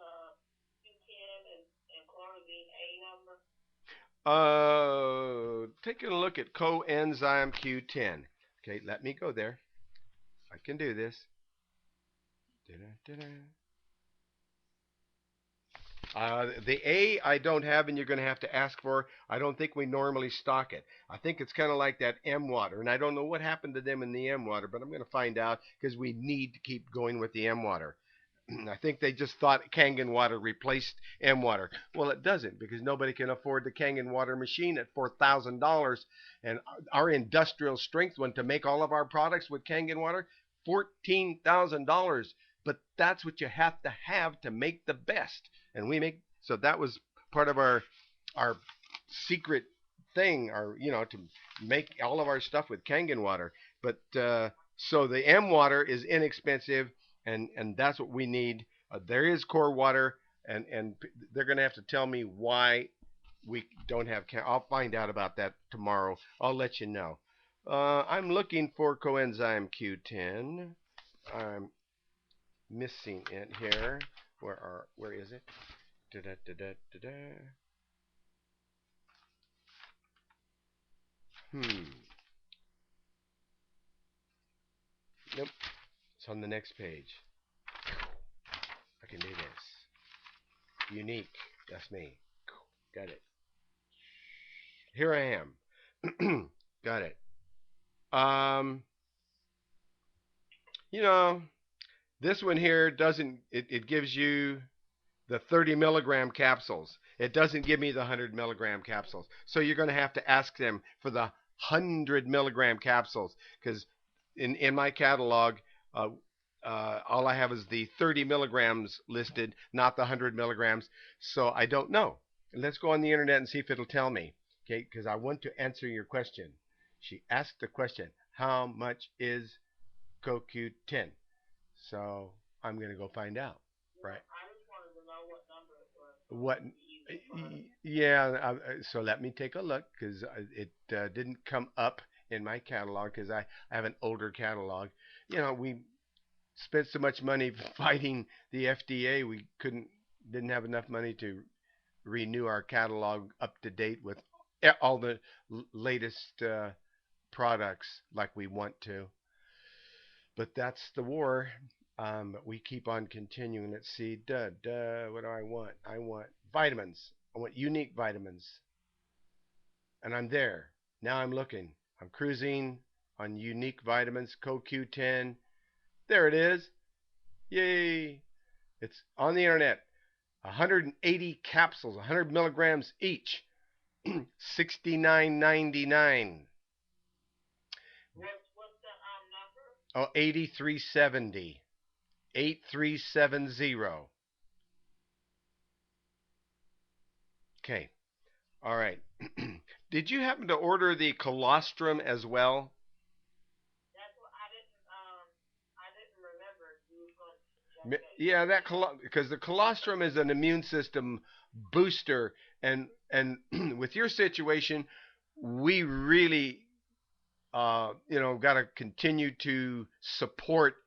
Q10 and chloramine A number? Taking a look at coenzyme Q10. Okay, let me go there. I can do this. The A I don't have, and you're going to have to ask for. I don't think we normally stock it. I think it's kind of like that M water, and I don't know what happened to them in the M water, but I'm going to find out because we need to keep going with the M water. I think they just thought Kangen water replaced M water. Well, it doesn't, because nobody can afford the Kangen water machine at $4,000. And our industrial strength one to make all of our products with Kangen water, $14,000. But that's what you have to make the best. And we make, so that was part of our secret thing, our, to make all of our stuff with Kangen water. But so the M water is inexpensive, and that's what we need. There is core water, and they're going to have to tell me why we don't have. I'll find out about that tomorrow. I'll let you know. I'm looking for coenzyme Q10. I'm missing it here. Where is it? Da da da da da da. Nope. It's on the next page. I can do this. Unique. That's me. Got it. Here I am. Got it. Um, you know, this one here doesn't, it gives you the 30 milligram capsules. It doesn't give me the 100 milligram capsules. So you're going to have to ask them for the 100 milligram capsules, because in my catalog, all I have is the 30 milligrams listed, not the 100 milligrams. So I don't know. Let's go on the internet and see if it'll tell me. Okay, because I want to answer your question. She asked the question, how much is CoQ10? So I'm going to go find out. Right. I just wanted to know what number it was. What? Yeah. So let me take a look, because it didn't come up in my catalog, because I have an older catalog. We spent so much money fighting the FDA, we didn't have enough money to renew our catalog up to date with all the latest products like we want to. But that's the war. But we keep on continuing. Let's see. What do I want? I want vitamins. I want unique vitamins. And I'm there. Now I'm looking. I'm cruising on unique vitamins, CoQ10. There it is. Yay. It's on the internet. 180 capsules, 100 milligrams each. $69.99. What's the number? Oh, 8370. 8370. Okay. All right. Did you happen to order the colostrum as well? That's what I didn't remember you was going to check that. Yeah, because the colostrum is an immune system booster, and with your situation, we really got to continue to support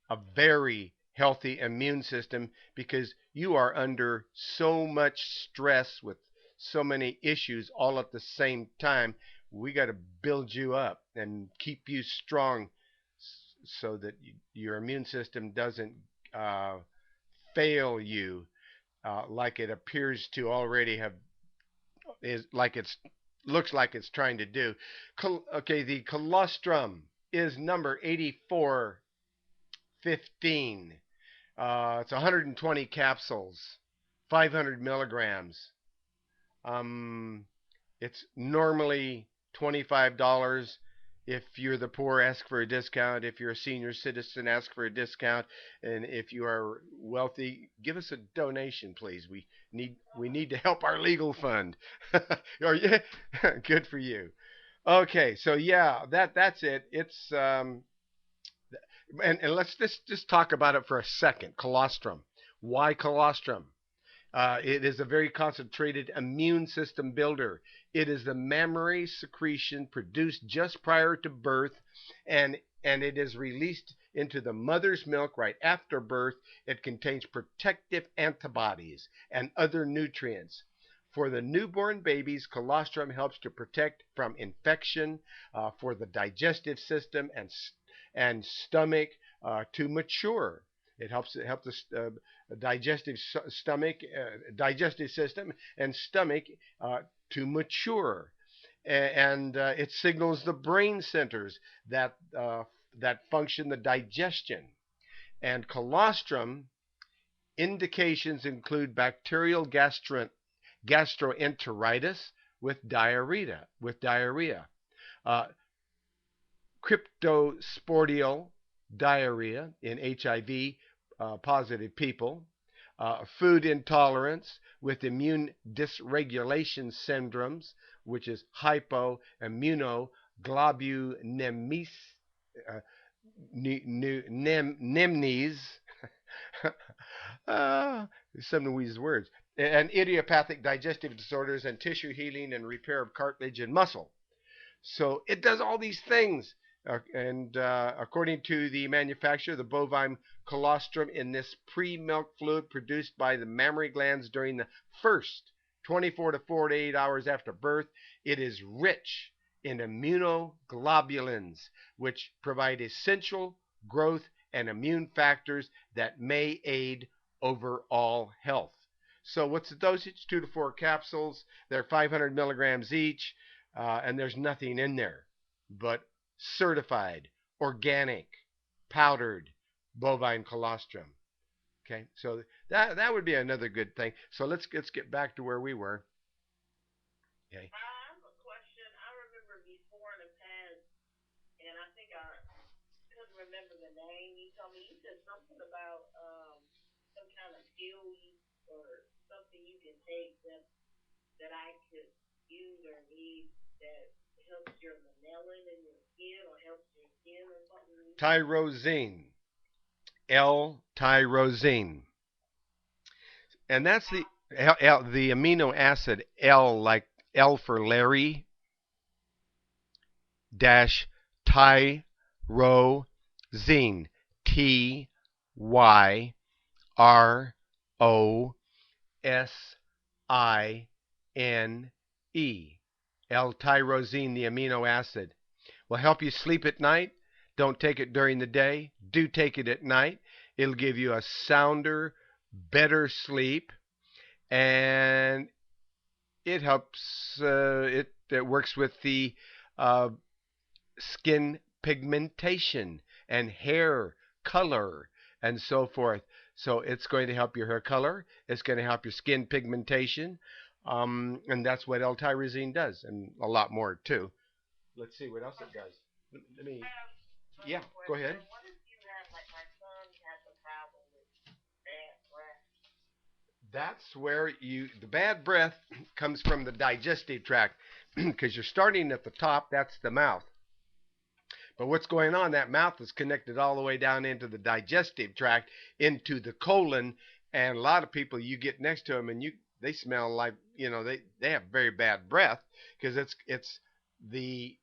a very healthy immune system, because you are under so much stress with so many issues all at the same time. We got to build you up and keep you strong, so that your immune system doesn't fail you, like it appears to already have, is like it's looks like it's trying to do. Okay, the colostrum is number 8415. It's 120 capsules, 500 milligrams. It's normally $25. If you're the poor, ask for a discount. If you're a senior citizen, ask for a discount. And if you are wealthy, give us a donation, please. We need to help our legal fund. Or yeah, good for you. Okay, so yeah, that's it. It's and let's just talk about it for a second. Colostrum. Why colostrum? It is a very concentrated immune system builder. It is the mammary secretion produced just prior to birth, and it is released into the mother's milk right after birth. It contains protective antibodies and other nutrients. For the newborn babies, colostrum helps to protect from infection, for the digestive system and stomach to mature. It helps the digestive system and stomach to mature, and it signals the brain centers that function the digestion. And colostrum Indications include bacterial gastroenteritis with diarrhea, uh, cryptospordial diarrhea in HIV positive people, food intolerance with immune dysregulation syndromes, which is hypoimmunoglobulinemia, uh, nemnes, some of these words, and idiopathic digestive disorders and tissue healing and repair of cartilage and muscle. So it does all these things. And according to the manufacturer, the bovine colostrum in this pre-milk fluid produced by the mammary glands during the first 24 to 48 hours after birth, it is rich in immunoglobulins, which provide essential growth and immune factors that may aid overall health. So what's the dosage? 2 to 4 capsules. They're 500 milligrams each. And there's nothing in there but certified, organic, powdered bovine colostrum. Okay, so that would be another good thing. So let's get back to where we were. Okay. I have a question. I remember before in the past, and I think I couldn't remember the name. You told me, you said something about some kind of pill or something you can take that I could use or need that helps your melanin in your skin or helps your skin or something. Tyrosine, L-tyrosine, and that's the amino acid L, like L for Larry, dash tyrosine, Tyrosine, L-tyrosine, the amino acid. Will help you sleep at night. Don't take it during the day. Do take it at night. It'll give you a sounder, better sleep, and it helps. It works with the uh, skin pigmentation and hair color and so forth. So it's going to help your hair color. It's going to help your skin pigmentation. And that's what L-tyrosine does, and a lot more too. Let's see what else it does. Let me. Yeah, go ahead. What if you have, like, my son has a problem with bad breath? That's where the bad breath comes from the digestive tract because you're starting at the top. That's the mouth. But what's going on? That mouth is connected all the way down into the digestive tract, into the colon, and a lot of people, you get next to them and they smell like, they have very bad breath because it's the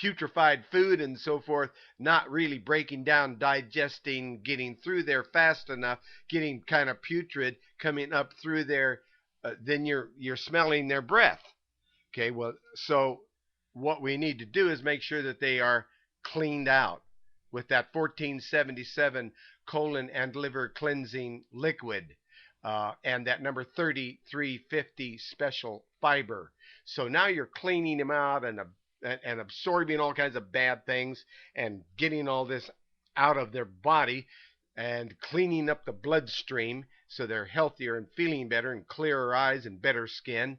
putrefied food and so forth, not really breaking down, digesting, getting through there fast enough, getting kind of putrid, coming up through there. Then you're smelling their breath. Okay, well, so what we need to do is make sure that they are cleaned out with that 1477 colon and liver cleansing liquid, and that number 3350 special fiber. So now you're cleaning them out and absorbing all kinds of bad things and getting all this out of their body and cleaning up the bloodstream so they're healthier and feeling better and clearer eyes and better skin.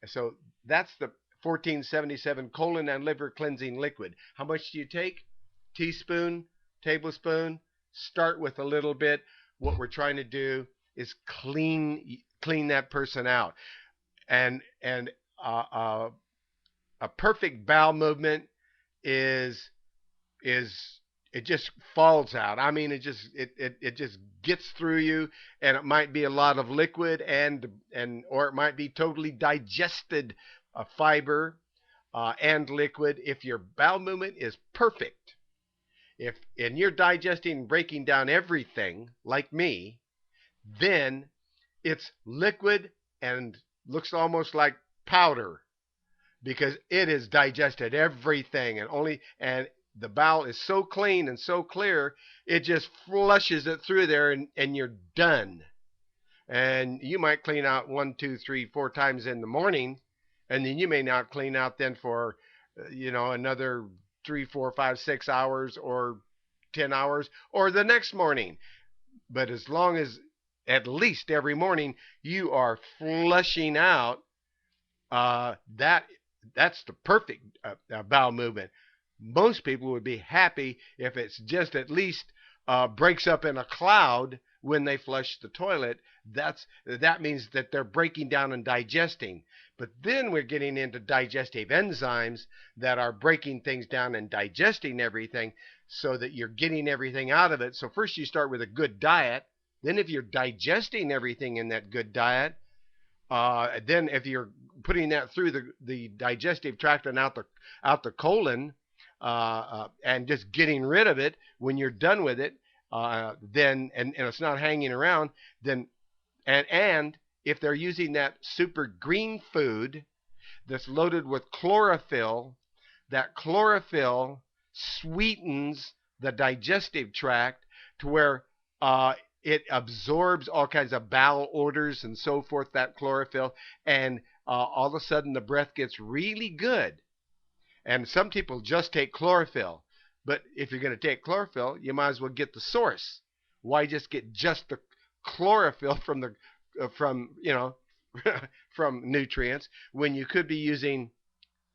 So that's the 1477 colon and liver cleansing liquid. How much do you take? Teaspoon, tablespoon. Start with a little bit. What we're trying to do is clean that person out. And a perfect bowel movement is it just falls out. I mean, it just gets through you, and it might be a lot of liquid or it might be totally digested fiber and liquid. If your bowel movement is perfect, and you're digesting and breaking down everything like me, then it's liquid and looks almost like powder because it has digested everything and the bowel is so clean and so clear, it just flushes it through there and you're done. And you might clean out 1, 2, 3, 4 times in the morning, and then you may not clean out then for another 3, 4, 5, 6 hours or 10 hours or the next morning. But as long as at least every morning, you are flushing out that's the perfect bowel movement. Most people would be happy if it's just at least breaks up in a cloud when they flush the toilet. That means that they're breaking down and digesting. But then we're getting into digestive enzymes that are breaking things down and digesting everything so that you're getting everything out of it. So first you start with a good diet. Then if you're digesting everything in that good diet, then if you're putting that through the digestive tract and out the colon, and just getting rid of it when you're done with it, then and it's not hanging around, then and if they're using that super green food that's loaded with chlorophyll, that chlorophyll sweetens the digestive tract to where it absorbs all kinds of bowel odors and so forth, that chlorophyll, and all of a sudden the breath gets really good. And some people just take chlorophyll. But if you're going to take chlorophyll, you might as well get the source. Why just get just the chlorophyll from the from from nutrients when you could be using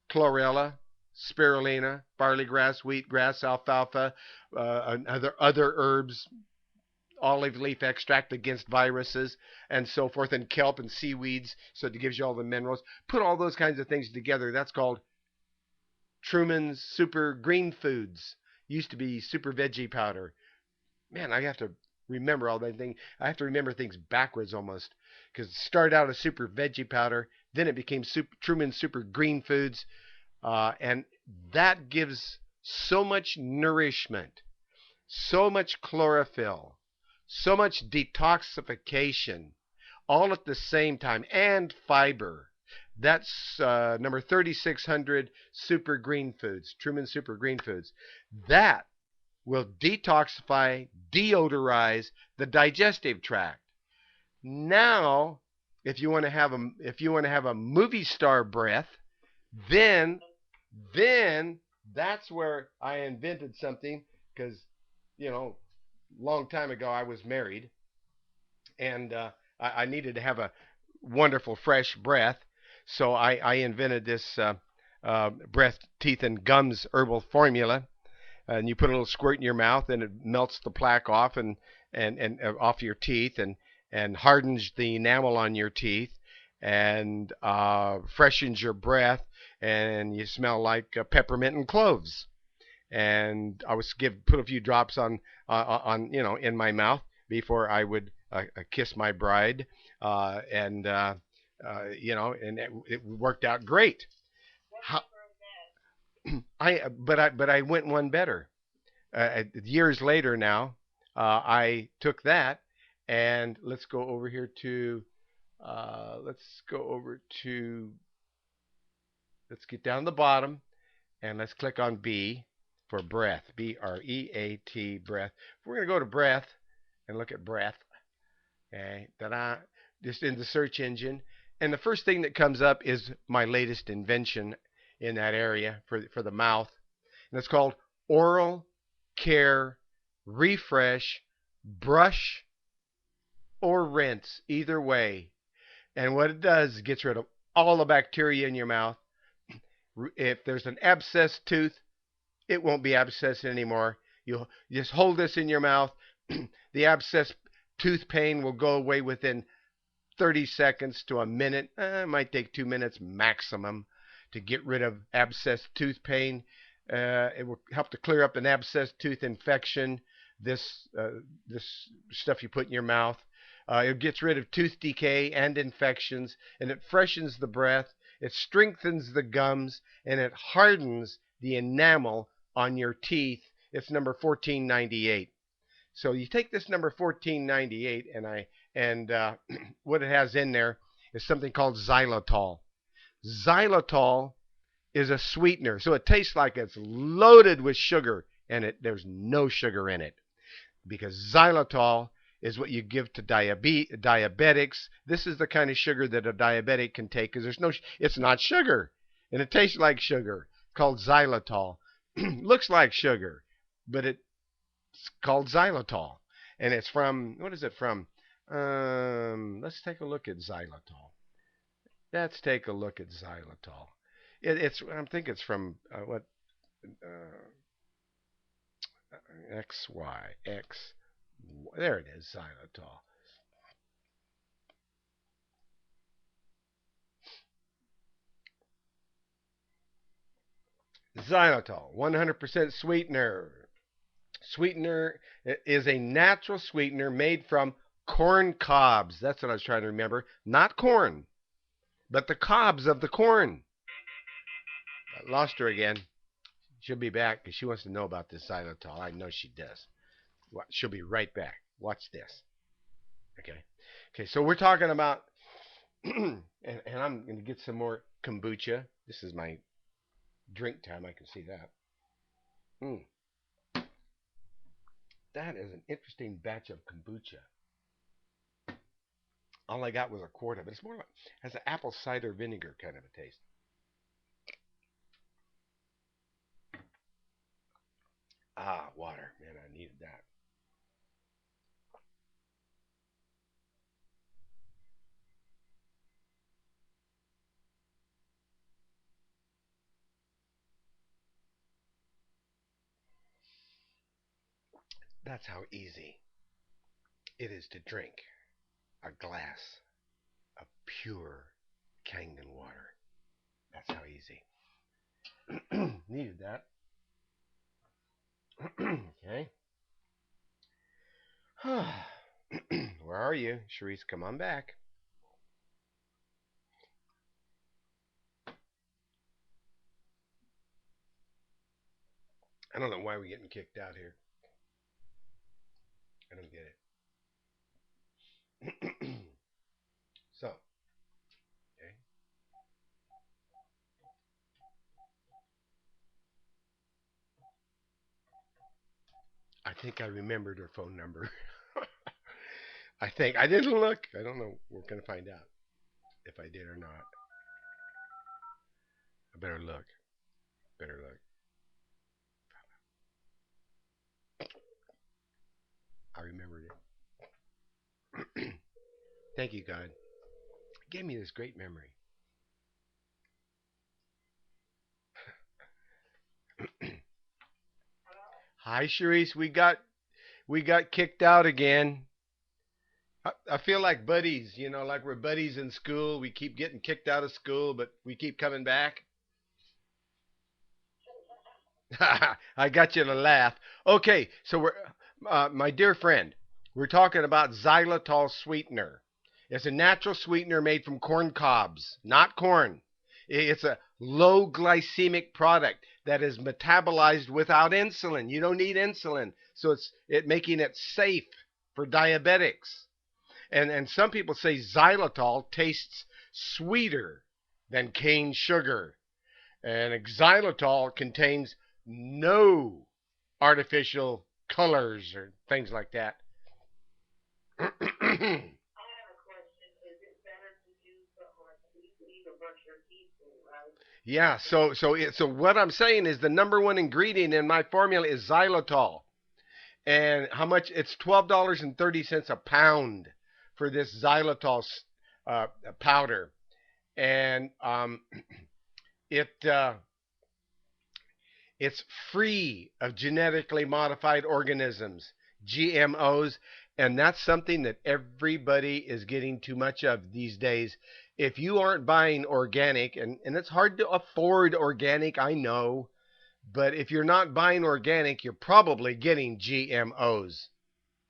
chlorella, spirulina, barley grass, wheatgrass, alfalfa, other herbs, olive leaf extract against viruses, and so forth, and kelp and seaweeds, so it gives you all the minerals. Put all those kinds of things together. That's called Truman's Super Green Foods. Used to be Super Veggie Powder. Man, I have to remember all that thing. I have to remember things backwards almost, because it started out as Super Veggie Powder, then it became Truman's Super Green Foods, and that gives so much nourishment, so much chlorophyll, so much detoxification, all at the same time, and fiber. That's number 3600 Super Green Foods, Truman Super Green Foods. That will detoxify, deodorize the digestive tract. Now, if you want to have a movie star breath, then that's where I invented something, because long time ago I was married, and I needed to have a wonderful fresh breath. So I invented this breath, teeth, and gums herbal formula. And you put a little squirt in your mouth, and it melts the plaque off and off your teeth, and hardens the enamel on your teeth, and freshens your breath, and you smell like peppermint and cloves. And I was put a few drops on in my mouth before I would kiss my bride, and it worked out great. How, but I went one better. Years later now, I took that, and let's go over here to let's get down to the bottom, and let's click on B for breath. B-R-E-A-T, breath. We're going to go to breath and look at breath. Okay, ta-da, just in the search engine. And the first thing that comes up is my latest invention in that area for the mouth. And it's called Oral Care Refresh Brush or Rinse, either way. And what it does is it gets rid of all the bacteria in your mouth. If there's an abscessed tooth, it won't be abscessed anymore. You just hold this in your mouth. The abscessed tooth pain will go away within 30 seconds to a minute. It might take 2 minutes maximum to get rid of abscessed tooth pain. It will help to clear up an abscessed tooth infection. This stuff you put in your mouth. It gets rid of tooth decay and infections, and it freshens the breath. It strengthens the gums, and it hardens the enamel on your teeth. It's number 1498. So you take this number 1498, and what it has in there is something called xylitol. Xylitol is a sweetener, so it tastes like it's loaded with sugar, and there's no sugar in it, because xylitol is what you give to diabetics. This is the kind of sugar that a diabetic can take, because it's not sugar, and it tastes like sugar. Called xylitol. Looks like sugar, but it's called xylitol, and it's from, what is it from? Let's take a look at xylitol. Let's take a look at xylitol. I think it's from what uh, X Y X. There it is, xylitol. Xylitol, 100% sweetener. Sweetener is a natural sweetener made from corn cobs. That's what I was trying to remember. Not corn, but the cobs of the corn. I lost her again. She'll be back because she wants to know about this xylitol. I know she does. She'll be right back. Watch this. Okay. Okay, so we're talking about, and I'm going to get some more kombucha. This is my drink time. I can see that. Mm, that is an interesting batch of kombucha. All I got was a quart of it. It's more like has an apple cider vinegar kind of a taste. Ah, water. Man, I needed that. That's how easy it is to drink a glass of pure Kangen water. That's how easy. Needed that. Okay. Where are you? Sharice, come on back. I don't know why we're getting kicked out here. I don't get it. So, okay. I think I remembered her phone number. I think I didn't look. I don't know. We're gonna find out if I did or not. I better look. Better look. I remembered it. Thank you, God. Gave me this great memory. Hi, Sharice. We got kicked out again. I feel like buddies, like we're buddies in school. We keep getting kicked out of school, but we keep coming back. I got you to laugh. Okay, so my dear friend, we're talking about xylitol sweetener. It's a natural sweetener made from corn cobs, not corn. It's a low glycemic product that is metabolized without insulin. You don't need insulin, so it making it safe for diabetics. And some people say xylitol tastes sweeter than cane sugar. And xylitol contains no artificial colors or things like that. I have a question. Is it better to use something like BC to brush your teeth with, right? Yeah, so what I'm saying is the number one ingredient in my formula is xylitol. And how much? It's $12.30 a pound for this xylitol powder. And it it's free of genetically modified organisms, GMOs, and that's something that everybody is getting too much of these days. If you aren't buying organic, and it's hard to afford organic, I know, but if you're not buying organic, you're probably getting GMOs.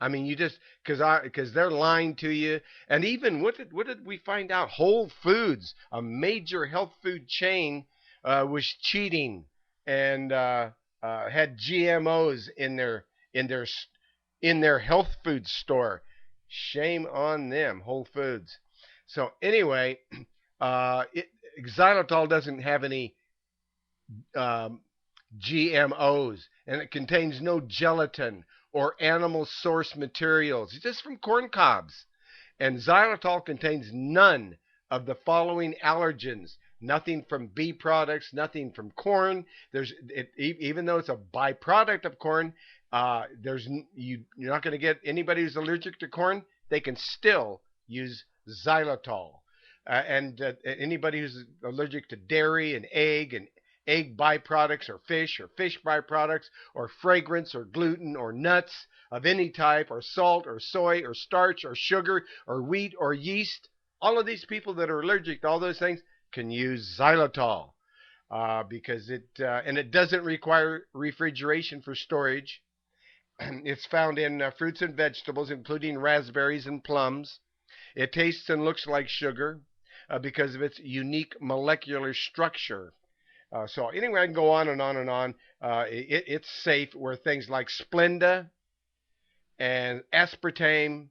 I mean, you just because they're lying to you. And even what did we find out? Whole Foods, a major health food chain, was cheating and had GMOs in their in their health food store. Shame on them, Whole Foods. So anyway, it, xylitol doesn't have any um, GMOs, and it contains no gelatin or animal source materials. It's just from corn cobs. And xylitol contains none of the following allergens. Nothing from bee products, nothing from corn. Even though it's a byproduct of corn, you're not going to get anybody who's allergic to corn they can still use xylitol. And anybody who's allergic to dairy and egg byproducts, or fish byproducts, or fragrance, or gluten, or nuts of any type, or salt, or soy, or starch, or sugar, or wheat, or yeast, all of these people that are allergic to all those things can use xylitol. Because it doesn't require refrigeration for storage. It's found in fruits and vegetables, including raspberries and plums. It tastes and looks like sugar because of its unique molecular structure. So anyway, I can go on and on and on. It's safe where things like Splenda and aspartame,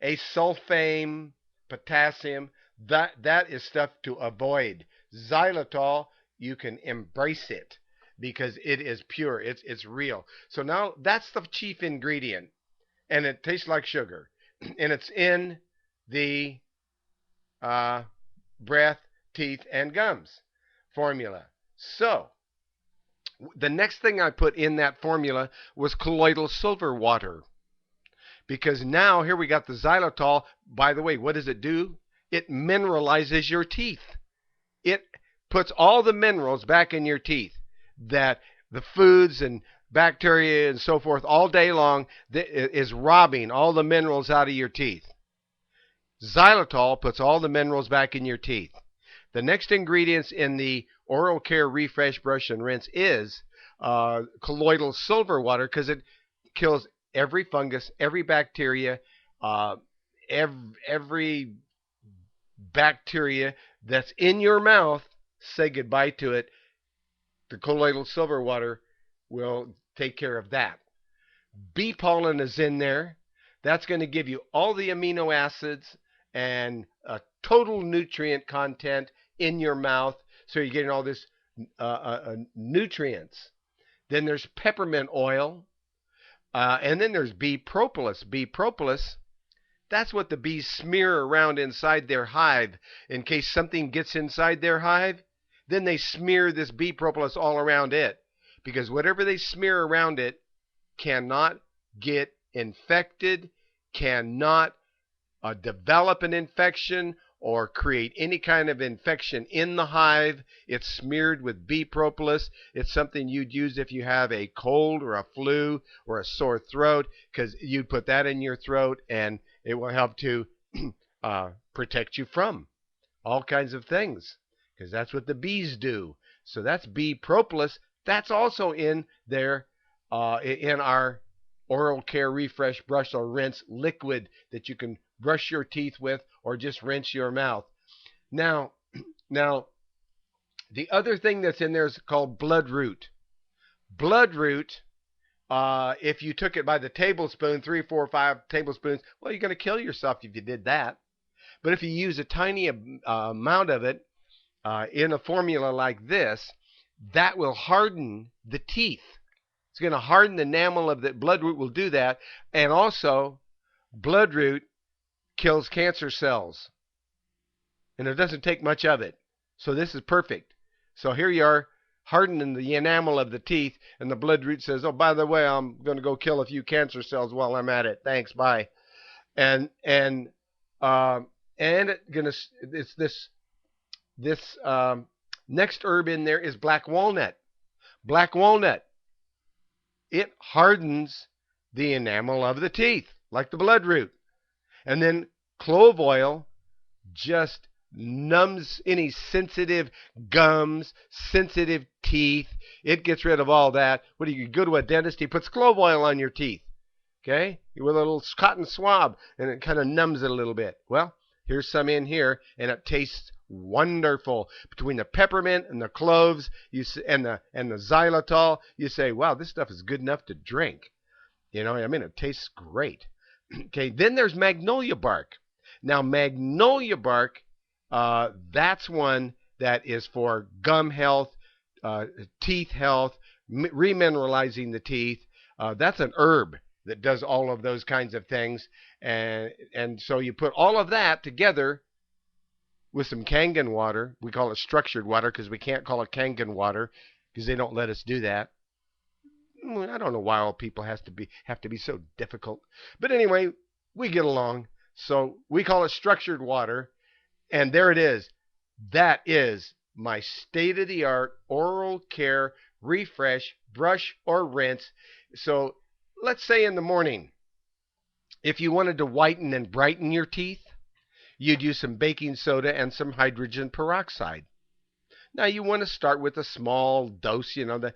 asulfame, potassium, that is stuff to avoid. Xylitol, you can embrace it because it is pure. It's real. So now that's the chief ingredient, and it tastes like sugar, and it's in the breath, teeth, and gums formula. So the next thing I put in that formula was colloidal silver water. Because now here we got the xylitol. By the way, what does it do? It mineralizes your teeth. It puts all the minerals back in your teeth that the foods and bacteria and so forth all day long is robbing all the minerals out of your teeth. Xylitol puts all the minerals back in your teeth. The next ingredients in the oral care refresh, brush, and rinse is colloidal silver water, because it kills every fungus, every bacteria, every bacteria that's in your mouth. Say goodbye to it. The colloidal silver water will take care of that. Bee pollen is in there. That's going to give you all the amino acids and a total nutrient content in your mouth, so you're getting all this nutrients. Then there's peppermint oil, and then there's bee propolis. Bee propolis, that's what the bees smear around inside their hive in case something gets inside their hive. Then they smear this bee propolis all around it, because whatever they smear around it cannot get infected, cannot develop an infection or create any kind of infection in the hive. It's smeared with bee propolis. It's something you'd use if you have a cold or a flu or a sore throat, because you put that in your throat and it will help to protect you from all kinds of things, because that's what the bees do. So that's bee propolis. That's also in there in our oral care refresh, brush, or rinse liquid that you can brush your teeth with or just rinse your mouth. Now, the other thing that's in there is called bloodroot. Bloodroot, if you took it by the tablespoon, 3, 4, 5 tablespoons, well, you're going to kill yourself if you did that. But if you use a tiny amount of it in a formula like this, that will harden the teeth. It's going to harden the enamel of the bloodroot, will do that. And also, bloodroot kills cancer cells. And it doesn't take much of it. So this is perfect. So here you are, hardening the enamel of the teeth, and the bloodroot says, oh, by the way, I'm going to go kill a few cancer cells while I'm at it. Thanks, bye. And it's this next herb in there is black walnut. Black walnut, it hardens the enamel of the teeth like the bloodroot. And then clove oil just numbs any sensitive gums, sensitive teeth. It gets rid of all that. What do you go to a dentist? He puts clove oil on your teeth, okay, with a little cotton swab, and it kind of numbs it a little bit. Well, here's some in here, and it tastes wonderful. Between the peppermint and the cloves, and the xylitol, you say, wow, this stuff is good enough to drink. You know, I mean, it tastes great. Okay, then there's magnolia bark. Now, magnolia bark, that's one that is for gum health, teeth health, remineralizing the teeth. That's an herb that does all of those kinds of things. And so you put all of that together with some Kangen water. We call it structured water because we can't call it Kangen water because they don't let us do that. teaspoon. I don't know why all people have to be so difficult. But anyway, we get along. So we call it structured water. And there it is. That is my state of the art oral care refresh, brush, or rinse. So let's say in the morning, if you wanted to whiten and brighten your teeth, you'd use some baking soda and some hydrogen peroxide. Now you want to start with a small dose, the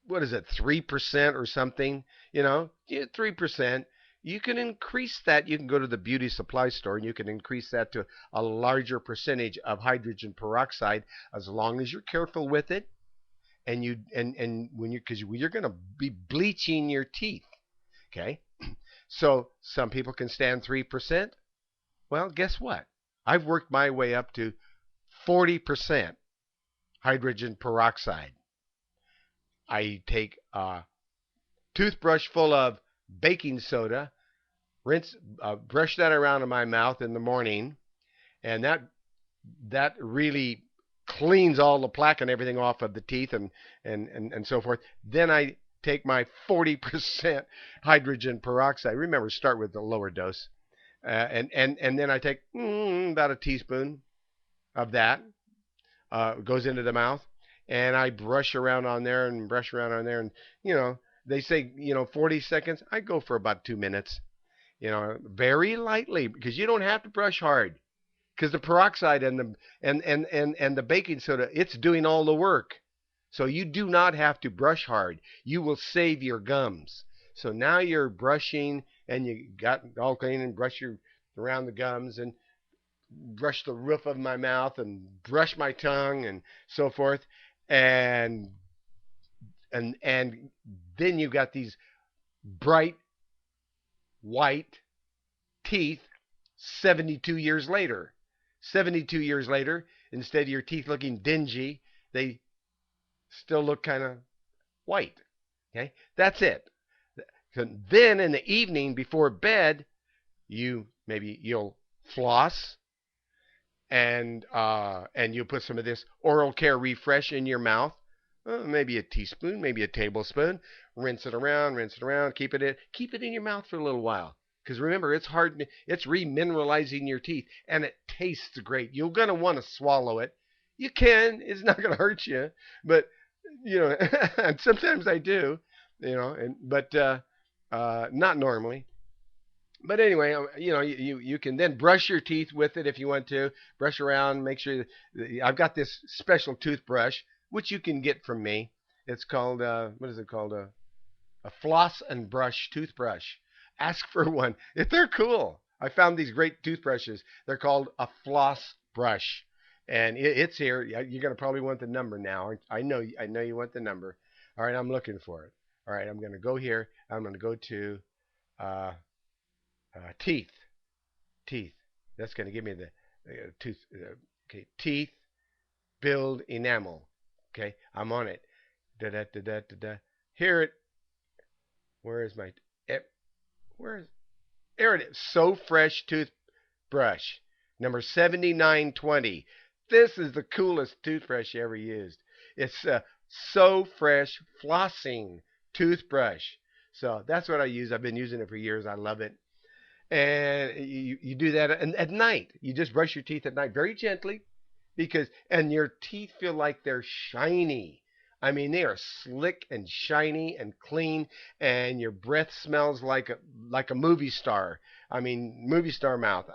what is it, 3% or something, 3%. You can increase that. You can go to the beauty supply store and you can increase that to a larger percentage of hydrogen peroxide as long as you're careful with it. And when you're going to be bleaching your teeth, okay? So some people can stand 3%. Well, guess what? I've worked my way up to 40% hydrogen peroxide. I take a toothbrush full of baking soda, brush that around in my mouth in the morning, and that really cleans all the plaque and everything off of the teeth and so forth. Then I take my 40% hydrogen peroxide. Remember, start with the lower dose. And then I take about a teaspoon of that. Goes into the mouth. And I brush around on there and brush around on there. And, they say, 40 seconds. I go for about 2 minutes, very lightly because you don't have to brush hard because the peroxide and the baking soda, it's doing all the work. So you do not have to brush hard. You will save your gums. So now you're brushing and you got all clean and brush around the gums and brush the roof of my mouth and brush my tongue and so forth. And then you've got these bright white teeth 72 years later. 72 years later, instead of your teeth looking dingy, they still look kind of white. Okay? That's it. Then in the evening before bed, you'll floss and you put some of this oral care refresh in your mouth. Maybe a teaspoon, maybe a tablespoon. Rinse it around, keep it in your mouth for a little while. Because remember, it's remineralizing your teeth, and it tastes great. You're going to want to swallow it. You can. It's not going to hurt you. But, and sometimes I do, but not normally. But anyway, you can then brush your teeth with it if you want to. Brush around, make sure. I've got this special toothbrush, which you can get from me. It's called, what is it called? A floss and brush toothbrush. Ask for one. If they're cool. I found these great toothbrushes. They're called a floss brush. And it's here. You're going to probably want the number now. I know you want the number. All right, I'm looking for it. All right, I'm going to go here. I'm going to go to teeth. Teeth. That's going to give me the tooth. Okay, teeth, build enamel. Okay, I'm on it. Da da da da da da. Here it. Where is my? There it is. So Fresh toothbrush, number 7920. This is the coolest toothbrush you ever used. It's a So Fresh flossing toothbrush. So that's what I use. I've been using it for years. I love it. And you do that at night. You just brush your teeth at night very gently and your teeth feel like they're shiny. I mean, they are slick and shiny and clean, and your breath smells like a movie star. I mean, movie star mouth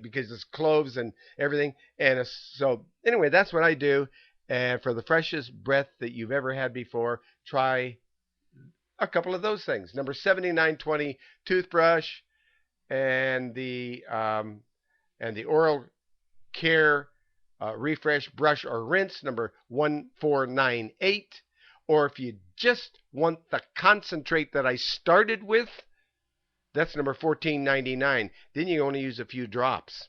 because it's cloves and everything. And so anyway, that's what I do. And for the freshest breath that you've ever had before, try a couple of those things. Number 7920 toothbrush and the oral care refresh, brush, or rinse, number 1498. Or if you just want the concentrate that I started with, that's number 1499. Then you only use a few drops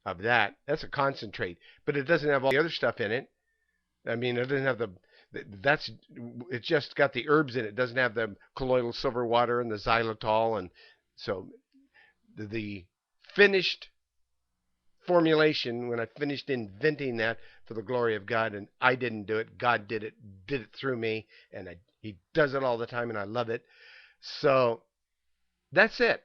of that. That's a concentrate, but it doesn't have all the other stuff in it. I mean, it doesn't have it's just got the herbs in it. It doesn't have the colloidal silver water and the xylitol. And so the finished formulation, when I finished inventing that for the glory of God, and I didn't do it, God did it through me, and He does it all the time, and I love it. So that's it.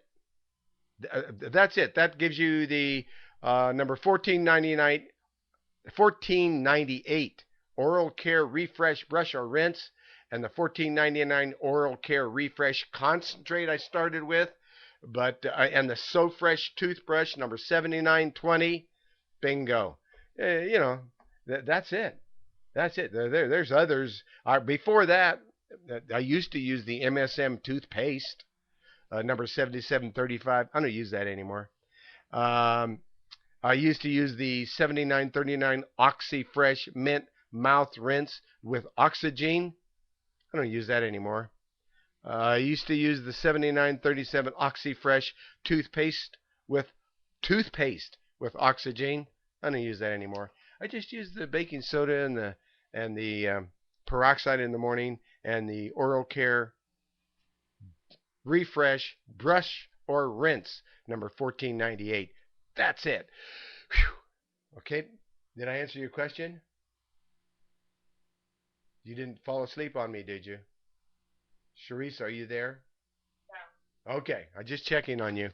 That's it. That gives you the number 1498 oral care refresh brush or rinse, and the 1499 oral care refresh concentrate I started with, but and the So Fresh toothbrush number 7920. Bingo. You know, that's it. That's it. There's others. Before that, I used to use the MSM toothpaste, number 7735. I don't use that anymore. Um, I used to use the 7939 Oxy Fresh Mint Mouth Rinse with Oxygen. I don't use that anymore. I used to use the 7937 Oxy Fresh with toothpaste with Oxygen. I don't use that anymore. I just use the baking soda and the peroxide in the morning and the oral care refresh brush or rinse number 1498. That's it. Whew. Okay. Did I answer your question? You didn't fall asleep on me, did you? Sharice, are you there? Yeah. Okay, I'm just checking on you.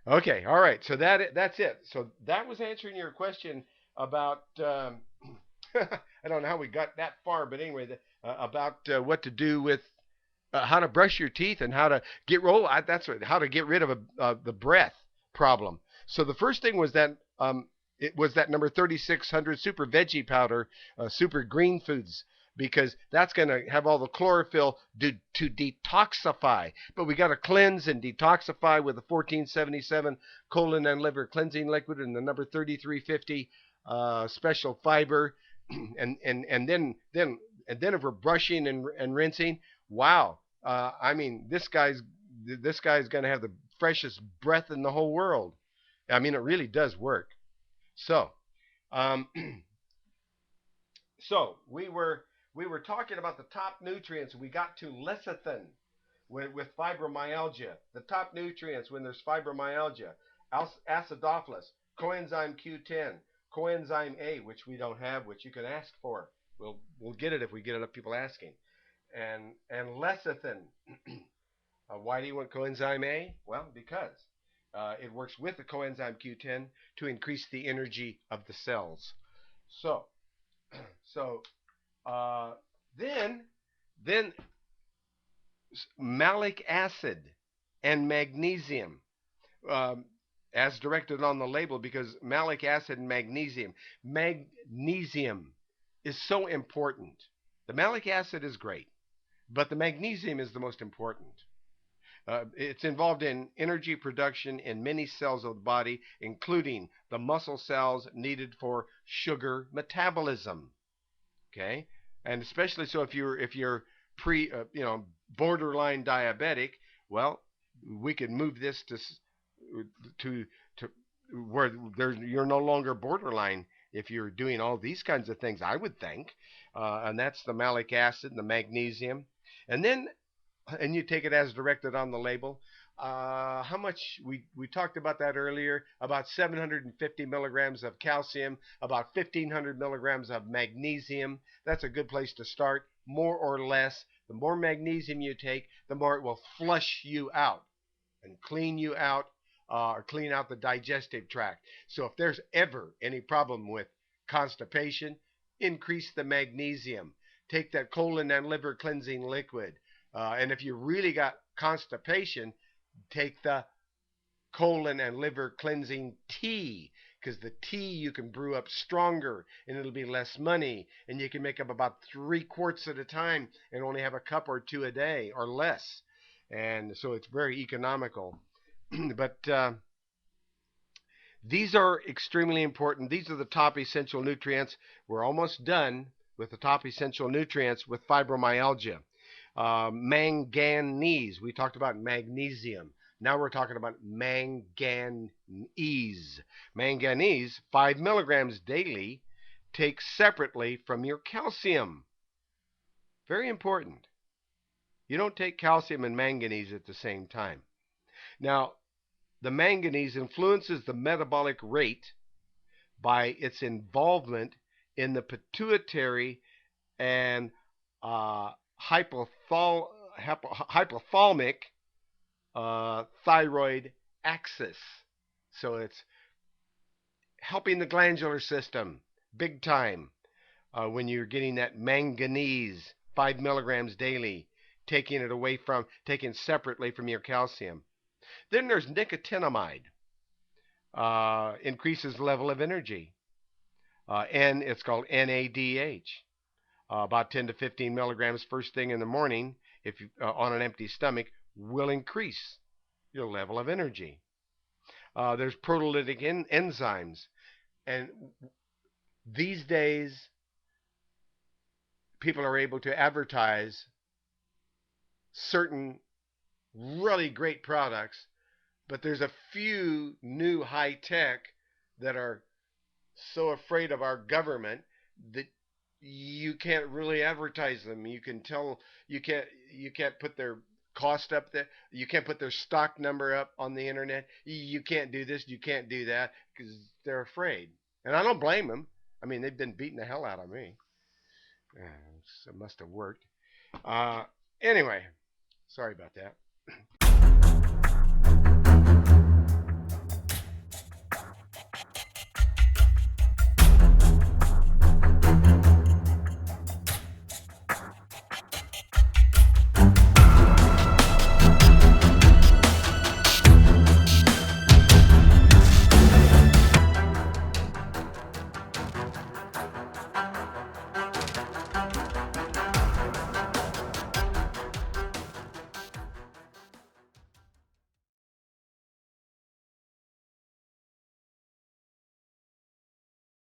Okay, all right. So that's it. So that was answering your question about I don't know how we got that far, but anyway, about what to do with how to brush your teeth and how to get roll. That's what, how to get rid of the breath problem. So the first thing was that it was that number 3600 super veggie powder, super green foods, because that's going to have all the chlorophyll to detoxify. But we got to cleanse and detoxify with the 1477 colon and liver cleansing liquid and the number 3350 special fiber. And then if we're brushing and rinsing, wow. I mean, this guy's going to have the freshest breath in the whole world. I mean, it really does work. So, um, so we were talking about the top nutrients. We got to lecithin with fibromyalgia. The top nutrients when there's fibromyalgia: acidophilus, coenzyme Q10, coenzyme A, which we don't have, which you can ask for. We'll get it if we get enough people asking. And lecithin. Why do you want coenzyme A? Well, because it works with the coenzyme Q10 to increase the energy of the cells. So, so uh, then malic acid and magnesium, um, as directed on the label, because malic acid and magnesium is so important. The malic acid is great, but the magnesium is the most important. It's involved in energy production in many cells of the body, including the muscle cells needed for sugar metabolism. Okay, and especially so if you're borderline diabetic, well, we can move this to to where you're no longer borderline if you're doing all these kinds of things. I would think, and that's the malic acid and the magnesium, and then and you take it as directed on the label. How much we talked about that earlier? About 750 milligrams of calcium, about 1500 milligrams of magnesium. That's a good place to start. More or less, the more magnesium you take, the more it will flush you out and clean you out, or clean out the digestive tract. So if there's ever any problem with constipation, increase the magnesium. Take that colon and liver cleansing liquid. And if you really got constipation, take the colon and liver cleansing tea, because the tea you can brew up stronger and it'll be less money, and you can make up about 3 quarts at a time and only have a cup or two a day or less. And so it's very economical. But these are extremely important. These are the top essential nutrients. We're almost done with the top essential nutrients with fibromyalgia. Manganese. We talked about magnesium. Now we're talking about manganese. Manganese, 5 milligrams daily, take separately from your calcium. Very important. You don't take calcium and manganese at the same time. Now, the manganese influences the metabolic rate by its involvement in the pituitary and hypothalamic thyroid axis. So it's helping the glandular system big time when you're getting that manganese 5 milligrams daily, taking separately from your calcium. Then there's nicotinamide, increases the level of energy, and it's called NADH. About 10 to 15 milligrams first thing in the morning, if you, on an empty stomach, will increase your level of energy. There's proteolytic enzymes, and these days people are able to advertise certain really great products, but there's a few new high tech that are so afraid of our government that you can't really advertise them. You can tell you can't put their cost up there. You can't put their stock number up on the internet. You can't do this. You can't do that because they're afraid. And I don't blame them. I mean, they've been beating the hell out of me. So it must have worked. Uh, anyway, sorry about that.